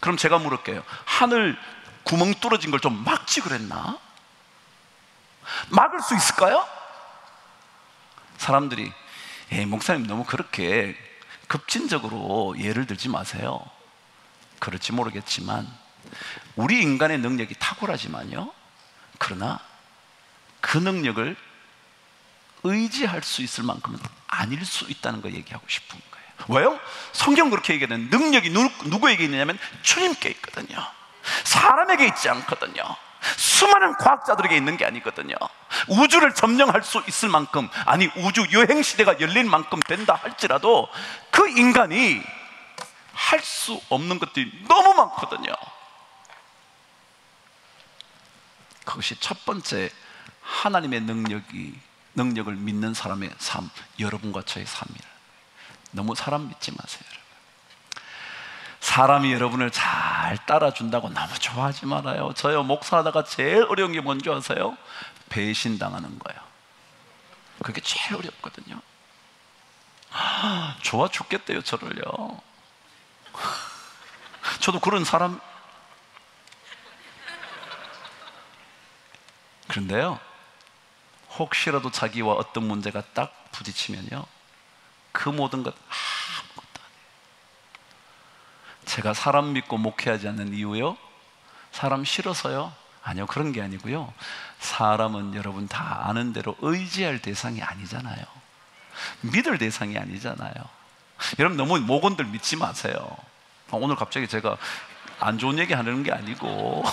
그럼 제가 물을게요. 하늘 구멍 뚫어진 걸 좀 막지 그랬나? 막을 수 있을까요? 사람들이 목사님 너무 그렇게 급진적으로 예를 들지 마세요. 그럴지 모르겠지만 우리 인간의 능력이 탁월하지만요, 그러나 그 능력을 의지할 수 있을 만큼은 아닐 수 있다는 거 얘기하고 싶은 거예요. 왜요? 성경 그렇게 얘기하는 능력이 누구에게 있느냐면 주님께 있거든요. 사람에게 있지 않거든요. 수많은 과학자들에게 있는 게 아니거든요. 우주를 점령할 수 있을 만큼, 아니 우주 여행 시대가 열릴 만큼 된다 할지라도 그 인간이 할 수 없는 것들이 너무 많거든요. 그것이 첫 번째 하나님의 능력을 믿는 사람의 삶, 여러분과 저의 삶이라. 너무 사람 믿지 마세요, 여러분. 사람이 여러분을 잘 따라준다고 너무 좋아하지 말아요. 저요, 목사하다가 제일 어려운 게 뭔지 아세요? 배신당하는 거예요. 그게 제일 어렵거든요. 좋아 죽겠대요, 저를요. 저도 그런 사람. 그런데요, 혹시라도 자기와 어떤 문제가 딱 부딪히면요, 그 모든 것 아무것도 아니에요. 제가 사람 믿고 목회하지 않는 이유요? 사람 싫어서요? 아니요, 그런 게 아니고요. 사람은 여러분 다 아는 대로 의지할 대상이 아니잖아요. 믿을 대상이 아니잖아요. 여러분 너무 모건들 믿지 마세요. 오늘 갑자기 제가 안 좋은 얘기 하는 게 아니고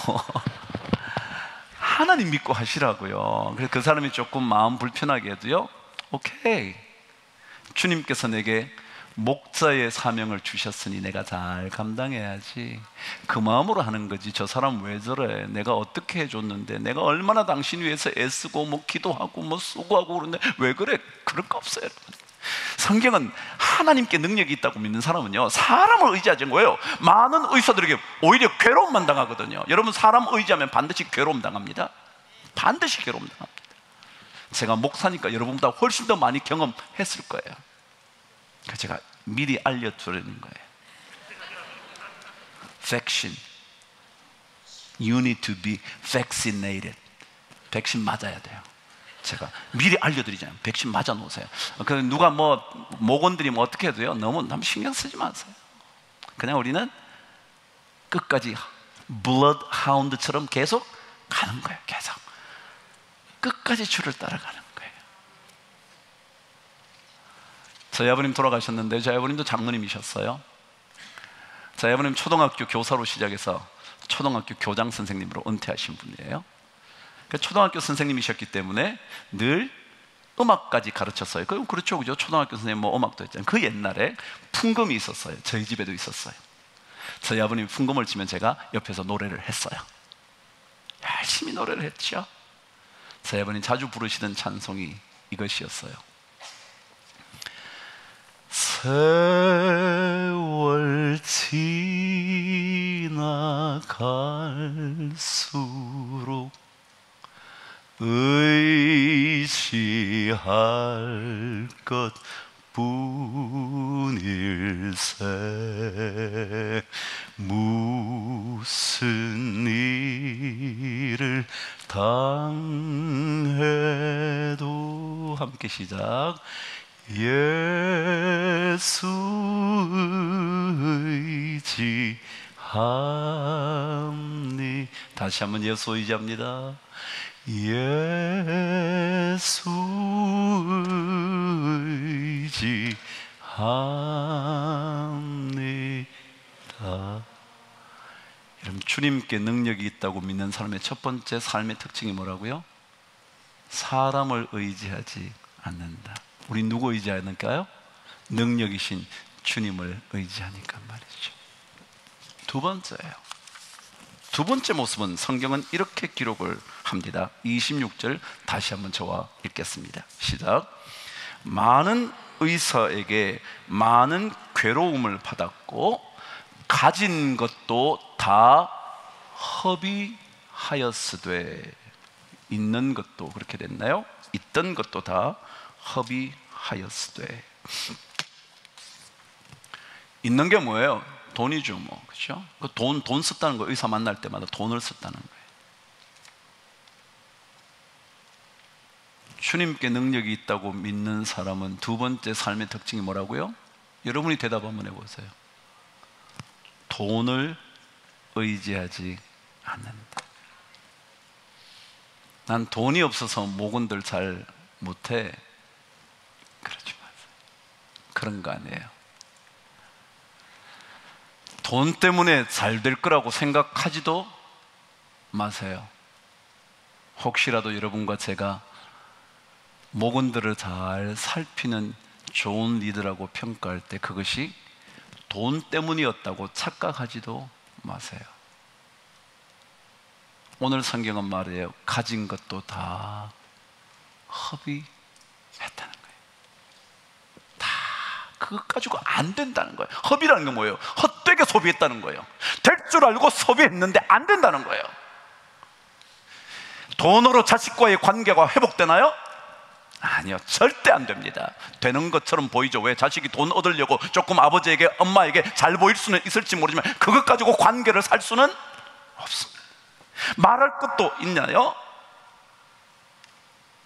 하나님 믿고 하시라고요. 그래서 그 사람이 조금 마음 불편하게 해도요, 오케이, 주님께서 내게 목자의 사명을 주셨으니 내가 잘 감당해야지. 그 마음으로 하는 거지. 저 사람 왜 저래? 내가 어떻게 해줬는데? 내가 얼마나 당신 위해서 애쓰고 뭐 기도하고 뭐 수고하고 그러는데 왜 그래? 그럴 거 없어요, 여러분. 성경은 하나님께 능력이 있다고 믿는 사람은요, 사람을 의지하지 않는 거예요. 많은 의사들에게 오히려 괴로움만 당하거든요. 여러분, 사람 의지하면 반드시 괴로움 당합니다. 반드시 괴로움 당합니다. 제가 목사니까 여러분보다 훨씬 더 많이 경험했을 거예요. 그래서 제가 미리 알려드리는 거예요. 백신. You need to be vaccinated. 백신 맞아야 돼요. 제가 미리 알려드리잖아요. 백신 맞아 놓으세요. 그 누가 모건들이 어떻게 해도요, 너무 신경 쓰지 마세요. 그냥 우리는 끝까지 블러드 하운드처럼 계속 가는 거예요. 계속 끝까지 줄을 따라가는 거예요. 저희 아버님 돌아가셨는데, 저희 아버님도 장로님이셨어요. 저희 아버님 초등학교 교사로 시작해서 초등학교 교장 선생님으로 은퇴하신 분이에요. 초등학교 선생님이셨기 때문에 늘 음악까지 가르쳤어요. 그렇죠, 그죠? 초등학교 선생님 음악도 했잖아요. 그 옛날에 풍금이 있었어요. 저희 집에도 있었어요. 저희 아버님이 풍금을 치면 제가 옆에서 노래를 했어요. 열심히 노래를 했죠. 저희 아버님 자주 부르시던 찬송이 이것이었어요. 세월 지나갈수록 의지할 것 뿐일세. 무슨 일을 당해도, 함께 시작. 예수 의지합니. 다시 한번 예수 의지합니다. 예수 의지합니다. 여러분, 주님께 능력이 있다고 믿는 사람의 첫 번째 삶의 특징이 뭐라고요? 사람을 의지하지 않는다. 우리 누구 의지하니까요? 능력이신 주님을 의지하니까 말이죠. 두 번째예요. 두 번째 모습은 성경은 이렇게 기록을 합니다. 26절 다시 한번 저와 읽겠습니다. 시작. 많은 의사에게 많은 괴로움을 받았고 가진 것도 다 허비하였으되. 있는 것도 그렇게 됐나요? 있던 것도 다 허비하였으되. 있는 게 뭐예요? 돈이죠, 그렇죠? 돈 썼다는 거, 의사 만날 때마다 돈을 썼다는 거예요. 주님께 능력이 있다고 믿는 사람은 두 번째 삶의 특징이 뭐라고요? 여러분이 대답 한번 해보세요. 돈을 의지하지 않는다. 난 돈이 없어서 모건들 잘 못해. 그러지 마세요. 그런 거 아니에요. 돈 때문에 잘 될 거라고 생각하지도 마세요. 혹시라도 여러분과 제가 모건들을 잘 살피는 좋은 리더라고 평가할 때 그것이 돈 때문이었다고 착각하지도 마세요. 오늘 성경은 말이에요. 가진 것도 다 허비했다는 거예요. 다 그것 가지고 안 된다는 거예요. 허비라는 게 뭐예요? 헛되게 소비했다는 거예요. 될 줄 알고 소비했는데 안 된다는 거예요. 돈으로 자식과의 관계가 회복되나요? 아니요, 절대 안 됩니다. 되는 것처럼 보이죠. 왜? 자식이 돈 얻으려고 조금 아버지에게, 엄마에게 잘 보일 수는 있을지 모르지만 그것 가지고 관계를 살 수는 없습니다. 말할 것도 있나요?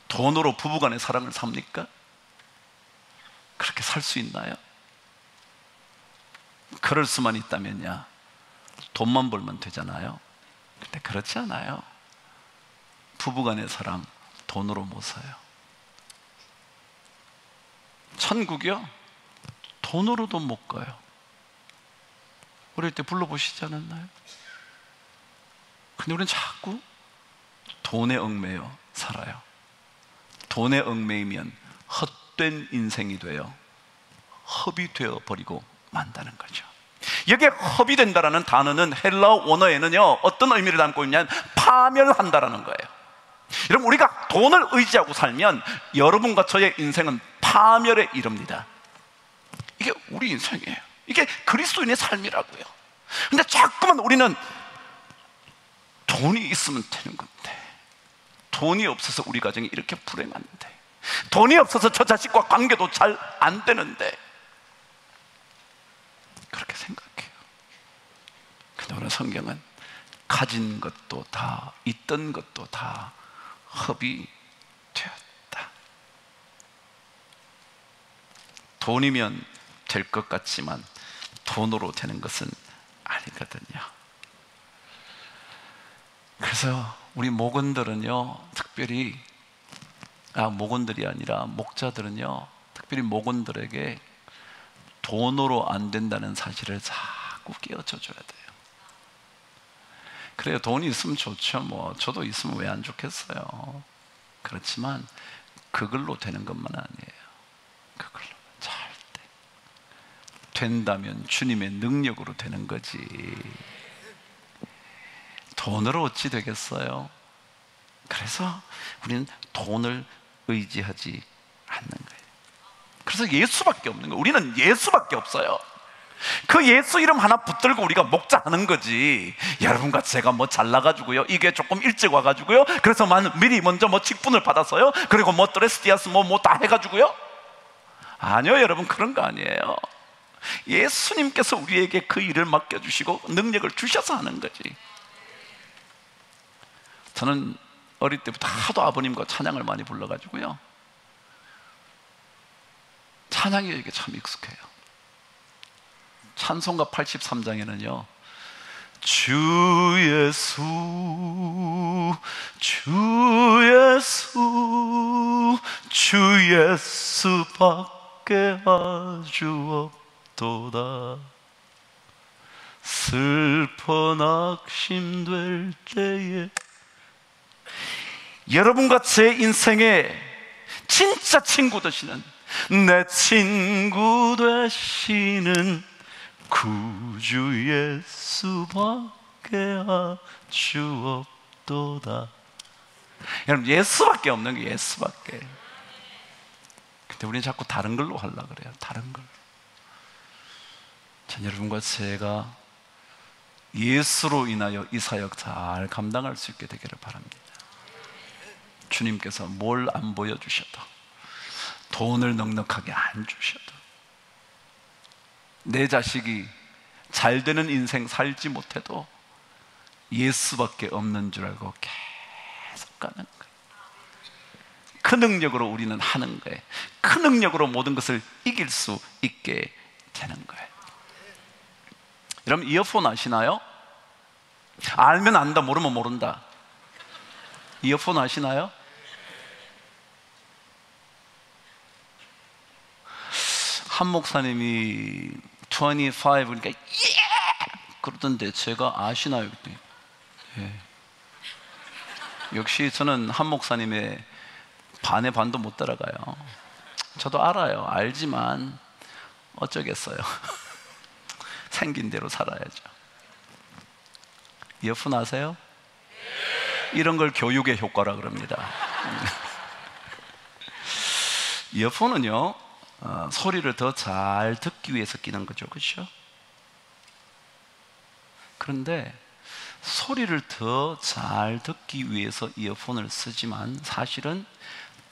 돈으로 부부간의 사랑을 삽니까? 그렇게 살 수 있나요? 그럴 수만 있다면야 돈만 벌면 되잖아요. 근데 그렇지 않아요. 부부간의 사랑 돈으로 못 사요. 천국이요? 돈으로도 못 가요. 어릴 때 불러보시지 않았나요? 근데 우리는 자꾸 돈에 얽매여 살아요. 돈에 얽매이면 헛된 인생이 돼요. 허비되어 버리고 만다는 거죠. 여기에 허비된다라는 단어는 헬라어 원어에는요, 어떤 의미를 담고 있냐면 파멸한다라는 거예요. 여러분, 우리가 돈을 의지하고 살면 여러분과 저의 인생은 파멸에 이릅니다. 이게 우리 인생이에요. 이게 그리스도인의 삶이라고요. 근데 자꾸만 우리는 돈이 있으면 되는 건데, 돈이 없어서 우리 가정이 이렇게 불행한데, 돈이 없어서 저 자식과 관계도 잘 안 되는데, 그렇게 생각해요. 근데 오늘 성경은 가진 것도 다, 있던 것도 다 헛이 되었다. 돈이면 될 것 같지만 돈으로 되는 것은 아니거든요. 그래서 우리 목원들은요, 특별히 목원들이 아니라 목자들은요, 특별히 목원들에게 돈으로 안 된다는 사실을 자꾸 깨우쳐 줘야 돼요. 그래요, 돈이 있으면 좋죠. 뭐 저도 있으면 왜 안 좋겠어요. 그렇지만 그걸로 되는 것만 아니에요. 그걸로 절대. 된다면 주님의 능력으로 되는 거지. 돈으로 어찌 되겠어요? 그래서 우리는 돈을 의지하지 않는 거예요. 그래서 예수밖에 없는 거예요. 우리는 예수밖에 없어요. 그 예수 이름 하나 붙들고 우리가 목자하는 거지. 여러분과 제가 뭐 잘나가지고요, 이게 조금 일찍 와가지고요, 그래서 미리 먼저 뭐 직분을 받아서요, 그리고 뭐 드레스디아스 뭐 다 해가지고요. 아니요, 여러분, 그런 거 아니에요. 예수님께서 우리에게 그 일을 맡겨주시고 능력을 주셔서 하는 거지. 저는 어릴 때부터 하도 아버님과 찬양을 많이 불러가지고요, 찬양이 이게 참 익숙해요. 찬송가 83장에는요 주 예수 주 예수 주 예수밖에 아주 없도다. 슬퍼 낙심될 때에 여러분과 제 인생에 진짜 친구 되시는, 내 친구 되시는 구주 예수밖에 아주 없도다. 여러분, 예수밖에 없는 게 예수밖에. 근데 우리는 자꾸 다른 걸로 하려고 그래요. 다른 걸로. 전 여러분과 제가 예수로 인하여 이 사역 잘 감당할 수 있게 되기를 바랍니다. 주님께서 뭘 안 보여주셔도, 돈을 넉넉하게 안 주셔도, 내 자식이 잘 되는 인생 살지 못해도 예수밖에 없는 줄 알고 계속 가는 거예요. 그 능력으로 우리는 하는 거예요. 그 능력으로 모든 것을 이길 수 있게 되는 거예요. 여러분, 이어폰 아시나요? 알면 안다, 모르면 모른다. 이어폰 아시나요? 한 목사님이 25 그러니까 그러던데 제가 아시나요? 예. 역시 저는 한 목사님의 반의 반도 못 따라가요. 저도 알아요. 알지만 어쩌겠어요. 생긴 대로 살아야죠. 이어폰 아세요? 이런 걸 교육의 효과라 그럽니다. 이어폰은요, 소리를 더 잘 듣기 위해서 끼는 거죠. 그렇죠? 그런데 소리를 더 잘 듣기 위해서 이어폰을 쓰지만 사실은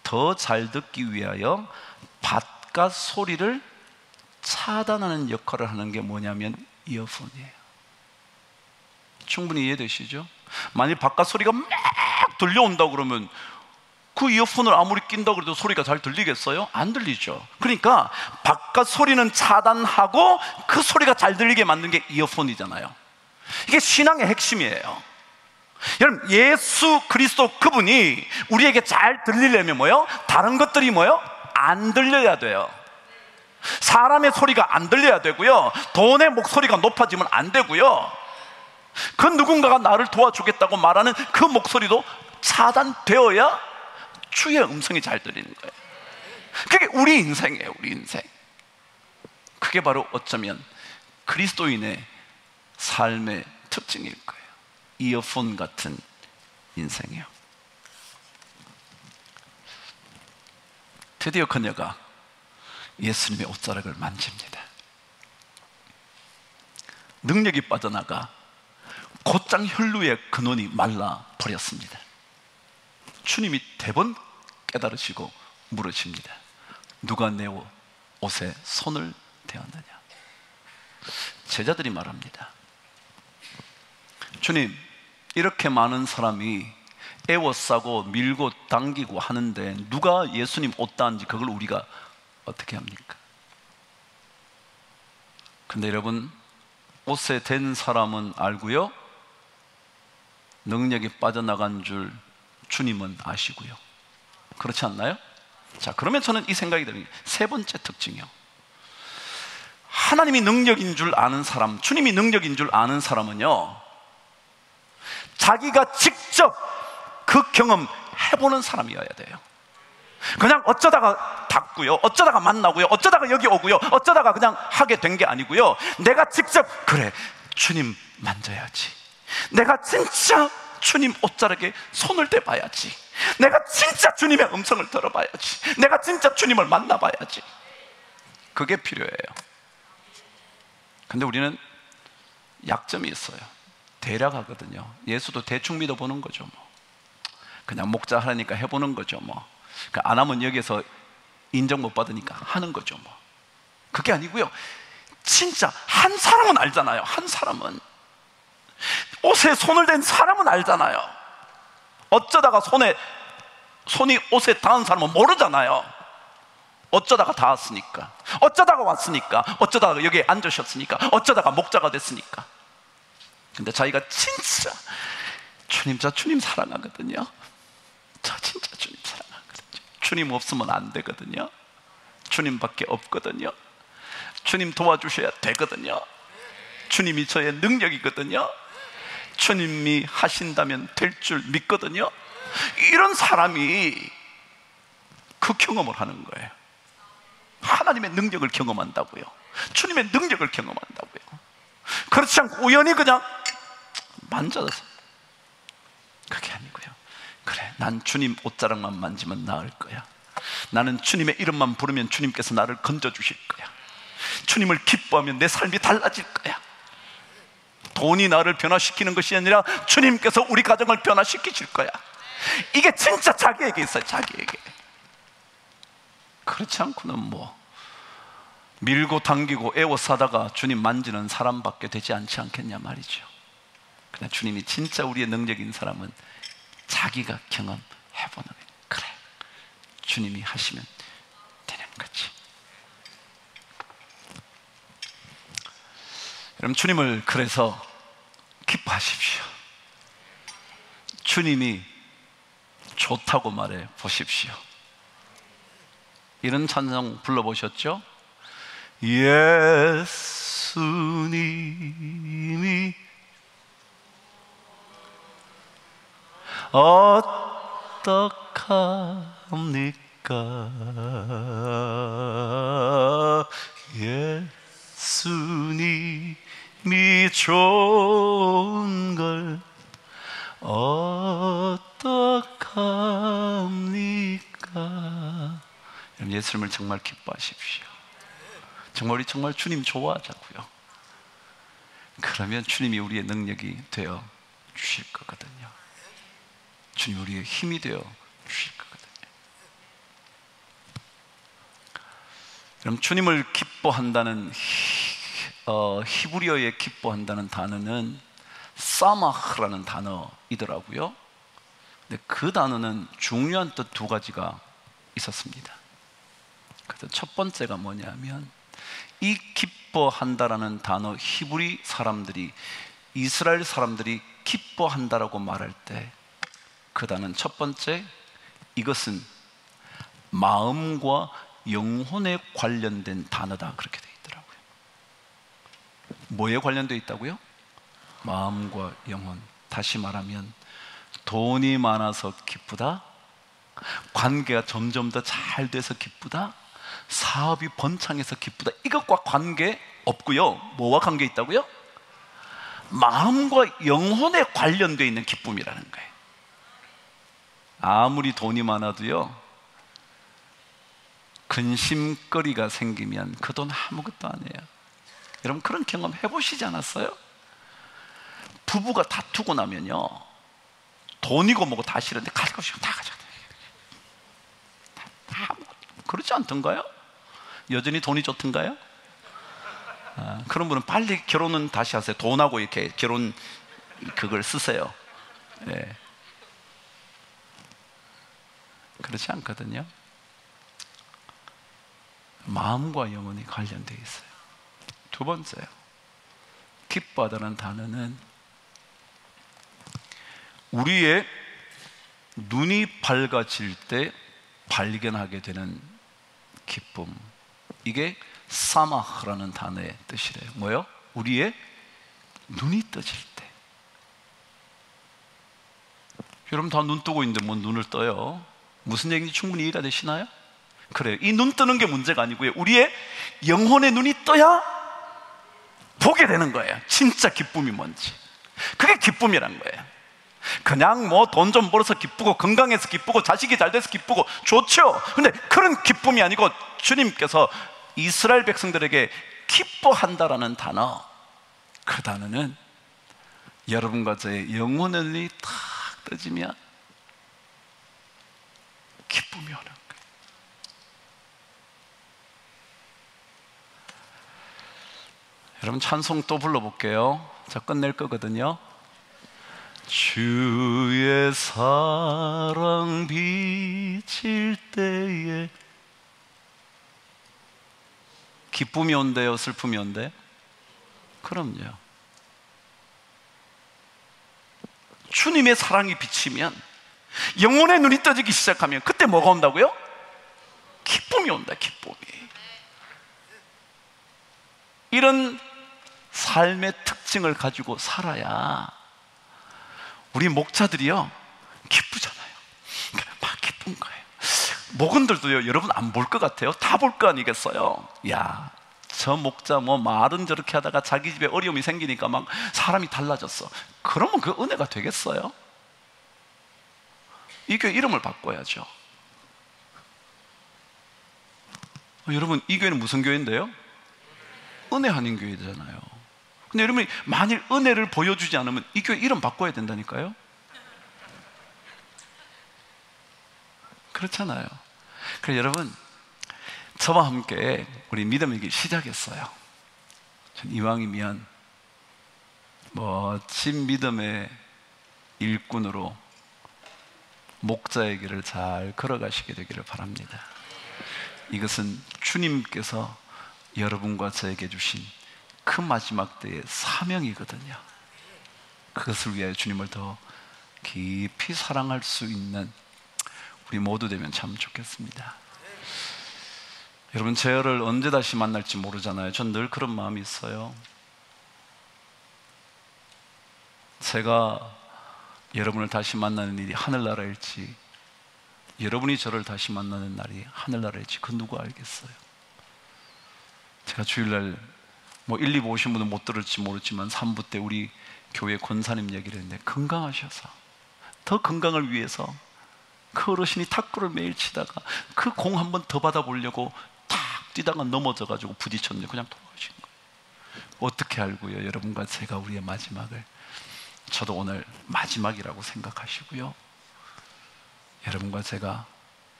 더 잘 듣기 위하여 바깥 소리를 차단하는 역할을 하는 게 뭐냐면 이어폰이에요. 충분히 이해되시죠? 만약 바깥 소리가 막 들려온다고 그러면 그 이어폰을 아무리 낀다고 해도 소리가 잘 들리겠어요? 안 들리죠. 그러니까 바깥 소리는 차단하고 그 소리가 잘 들리게 만든 게 이어폰이잖아요. 이게 신앙의 핵심이에요. 여러분, 예수 그리스도 그분이 우리에게 잘 들리려면 뭐요? 다른 것들이 뭐요? 안 들려야 돼요. 사람의 소리가 안 들려야 되고요, 돈의 목소리가 높아지면 안 되고요, 그 누군가가 나를 도와주겠다고 말하는 그 목소리도 차단되어야 주의 음성이 잘 들리는 거예요. 그게 우리 인생이에요. 우리 인생. 그게 바로 어쩌면 그리스도인의 삶의 특징일 거예요. 이어폰 같은 인생이요. 드디어 그녀가 예수님의 옷자락을 만집니다. 능력이 빠져나가 곧장 혈루의 근원이 말라 버렸습니다. 주님이 대번 깨달으시고 물으십니다. 누가 내 옷에 손을 대었느냐? 제자들이 말합니다. 주님, 이렇게 많은 사람이 애워싸고 밀고 당기고 하는데 누가 예수님 옷 다는지 그걸 우리가 어떻게 합니까? 근데 여러분, 옷에 댄 사람은 알고요, 능력이 빠져나간 줄 주님은 아시고요. 그렇지 않나요? 자, 그러면 저는 이 생각이 듭니다. 세 번째 특징이요, 하나님이 능력인 줄 아는 사람, 주님이 능력인 줄 아는 사람은요, 자기가 직접 그 경험 해보는 사람이어야 돼요. 그냥 어쩌다가 닿고요, 어쩌다가 만나고요, 어쩌다가 여기 오고요, 어쩌다가 그냥 하게 된 게 아니고요, 내가 직접, 그래, 주님 만져야지, 내가 진짜 주님 옷자락에 손을 대봐야지, 내가 진짜 주님의 음성을 들어봐야지, 내가 진짜 주님을 만나봐야지. 그게 필요해요. 근데 우리는 약점이 있어요. 대략 하거든요. 예수도 대충 믿어보는 거죠. 뭐 그냥 목자 하라니까 해보는 거죠. 뭐 안 하면 여기에서 인정 못 받으니까 하는 거죠. 뭐 그게 아니고요, 진짜 한 사람은 알잖아요. 한 사람은, 옷에 손을 댄 사람은 알잖아요. 어쩌다가 손이 옷에 닿은 사람은 모르잖아요. 어쩌다가 닿았으니까, 어쩌다가 왔으니까, 어쩌다가 여기에 앉으셨으니까, 어쩌다가 목자가 됐으니까. 근데 자기가 진짜 주님, 저 주님 사랑하거든요, 저 진짜 주님 사랑하거든요, 주님 없으면 안 되거든요, 주님밖에 없거든요, 주님 도와주셔야 되거든요, 주님이 저의 능력이거든요, 주님이 하신다면 될 줄 믿거든요. 이런 사람이 그 경험을 하는 거예요. 하나님의 능력을 경험한다고요, 주님의 능력을 경험한다고요. 그렇지 않고 우연히 그냥 만져서, 그게 아니고요, 그래, 난 주님 옷자락만 만지면 나을 거야, 나는 주님의 이름만 부르면 주님께서 나를 건져주실 거야, 주님을 기뻐하면 내 삶이 달라질 거야. 돈이 나를 변화시키는 것이 아니라 주님께서 우리 가정을 변화시키실 거야. 이게 진짜 자기에게 있어요, 자기에게. 그렇지 않고는 뭐 밀고 당기고 애워싸다가 주님 만지는 사람밖에 되지 않지 않겠냐 말이죠. 그냥 주님이 진짜 우리의 능력인 사람은 자기가 경험해보는 거예요. 그래, 주님이 하시면 되는 거지. 여러분, 주님을 그래서 기뻐하십시오. 주님이 좋다고 말해 보십시오. 이런 찬송 불러보셨죠? 예수님이 어떡합니까? 예수님이 좋은 걸 어떡합니까? 예수님을 정말 기뻐하십시오. 정말 우리 정말 주님 좋아하자고요. 그러면 주님이 우리의 능력이 되어 주실 거거든요. 주님 우리의 힘이 되어 주실 거거든요. 그럼 주님을 기뻐한다는 히브리어에 기뻐한다는 단어는 사마흐라는 단어이더라고요. 근데 그 단어는 중요한 뜻 두 가지가 있었습니다. 그래서 첫 번째가 뭐냐면, 이 기뻐한다라는 단어, 히브리 사람들이, 이스라엘 사람들이 기뻐한다라고 말할 때 그 단어는 첫 번째, 이것은 마음과 영혼에 관련된 단어다, 그렇게 되어 있더라고요. 뭐에 관련되어 있다고요? 마음과 영혼. 다시 말하면 돈이 많아서 기쁘다, 관계가 점점 더 잘 돼서 기쁘다, 사업이 번창해서 기쁘다, 이것과 관계 없고요. 뭐와 관계 있다고요? 마음과 영혼에 관련되어 있는 기쁨이라는 거예요. 아무리 돈이 많아도요, 근심거리가 생기면 그 돈 아무것도 아니에요. 여러분 그런 경험 해보시지 않았어요? 부부가 다투고 나면요, 돈이고 뭐고 다 싫은데 가지고 싶으면 다 가져가. 그렇지 않던가요? 여전히 돈이 좋던가요? 그런 분은 빨리 결혼은 다시 하세요. 돈하고 이렇게 결혼 그걸 쓰세요. 예. 그렇지 않거든요. 마음과 영혼이 관련되어 있어요. 두 번째요, 기뻐하다는 단어는 우리의 눈이 밝아질 때 발견하게 되는 기쁨, 이게 사마흐라는 단어의 뜻이래요. 뭐요? 우리의 눈이 떠질 때. 여러분 다 눈 뜨고 있는데 뭐 눈을 떠요? 무슨 얘기인지 충분히 이해가 되시나요? 그래요. 이 눈 뜨는 게 문제가 아니고요, 우리의 영혼의 눈이 떠야 보게 되는 거예요. 진짜 기쁨이 뭔지. 그게 기쁨이란 거예요. 그냥 뭐 돈 좀 벌어서 기쁘고 건강해서 기쁘고 자식이 잘 돼서 기쁘고 좋죠. 근데 그런 기쁨이 아니고 주님께서 이스라엘 백성들에게 기뻐한다라는 단어, 그 단어는 여러분과 저의 영혼의 눈이 탁 떠지면 기쁨이 오는 거예요. 여러분 찬송 또 불러볼게요. 자, 끝낼 거거든요. 주의 사랑 비칠 때에 기쁨이 온대요, 슬픔이 온대? 그럼요. 주님의 사랑이 비치면, 영혼의 눈이 떠지기 시작하면 그때 뭐가 온다고요? 기쁨이 온다, 기쁨이. 이런 삶의 특징을 가지고 살아야 우리 목자들이요 기쁘잖아요. 막 기쁜 거예요. 목원들도요, 여러분 안 볼 것 같아요? 다 볼 거 아니겠어요? 야, 저 목자 뭐 말은 저렇게 하다가 자기 집에 어려움이 생기니까 막 사람이 달라졌어. 그러면 그 은혜가 되겠어요? 이 교회 이름을 바꿔야죠. 여러분, 이 교회는 무슨 교회인데요? 은혜 한인교회잖아요. 근데 여러분이 만일 은혜를 보여주지 않으면 이 교회 이름 바꿔야 된다니까요. 그렇잖아요. 그래서 여러분, 저와 함께 우리 믿음의 길 시작했어요. 전 이왕이면 멋진 믿음의 일꾼으로 목자의 길을 잘 걸어가시게 되기를 바랍니다. 이것은 주님께서 여러분과 저에게 주신 그 마지막 때의 사명이거든요. 그것을 위하여 주님을 더 깊이 사랑할 수 있는 우리 모두 되면 참 좋겠습니다. 여러분, 저를 언제 다시 만날지 모르잖아요. 전 늘 그런 마음이 있어요. 제가 여러분을 다시 만나는 일이 하늘나라일지, 여러분이 저를 다시 만나는 날이 하늘나라일지 그 누가 알겠어요. 제가 주일날 뭐 1, 2부 오신 분은 못 들을지 모르지만 3부 때 우리 교회 권사님 얘기를 했는데, 건강하셔서 더 건강을 위해서 그 어르신이 탁구를 매일 치다가 그 공 한 번 더 받아보려고 탁 뛰다가 넘어져가지고 부딪혔는데 그냥 돌아가신 거예요. 어떻게 알고요? 여러분과 제가 우리의 마지막을, 저도 오늘 마지막이라고 생각하시고요, 여러분과 제가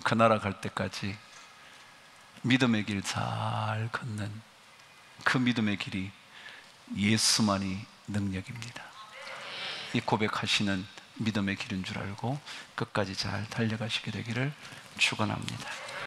그 나라 갈 때까지 믿음의 길 잘 걷는 그 믿음의 길이 예수만이 능력입니다. 이 고백하시는 믿음의 길인 줄 알고 끝까지 잘 달려가시게 되기를 축원합니다.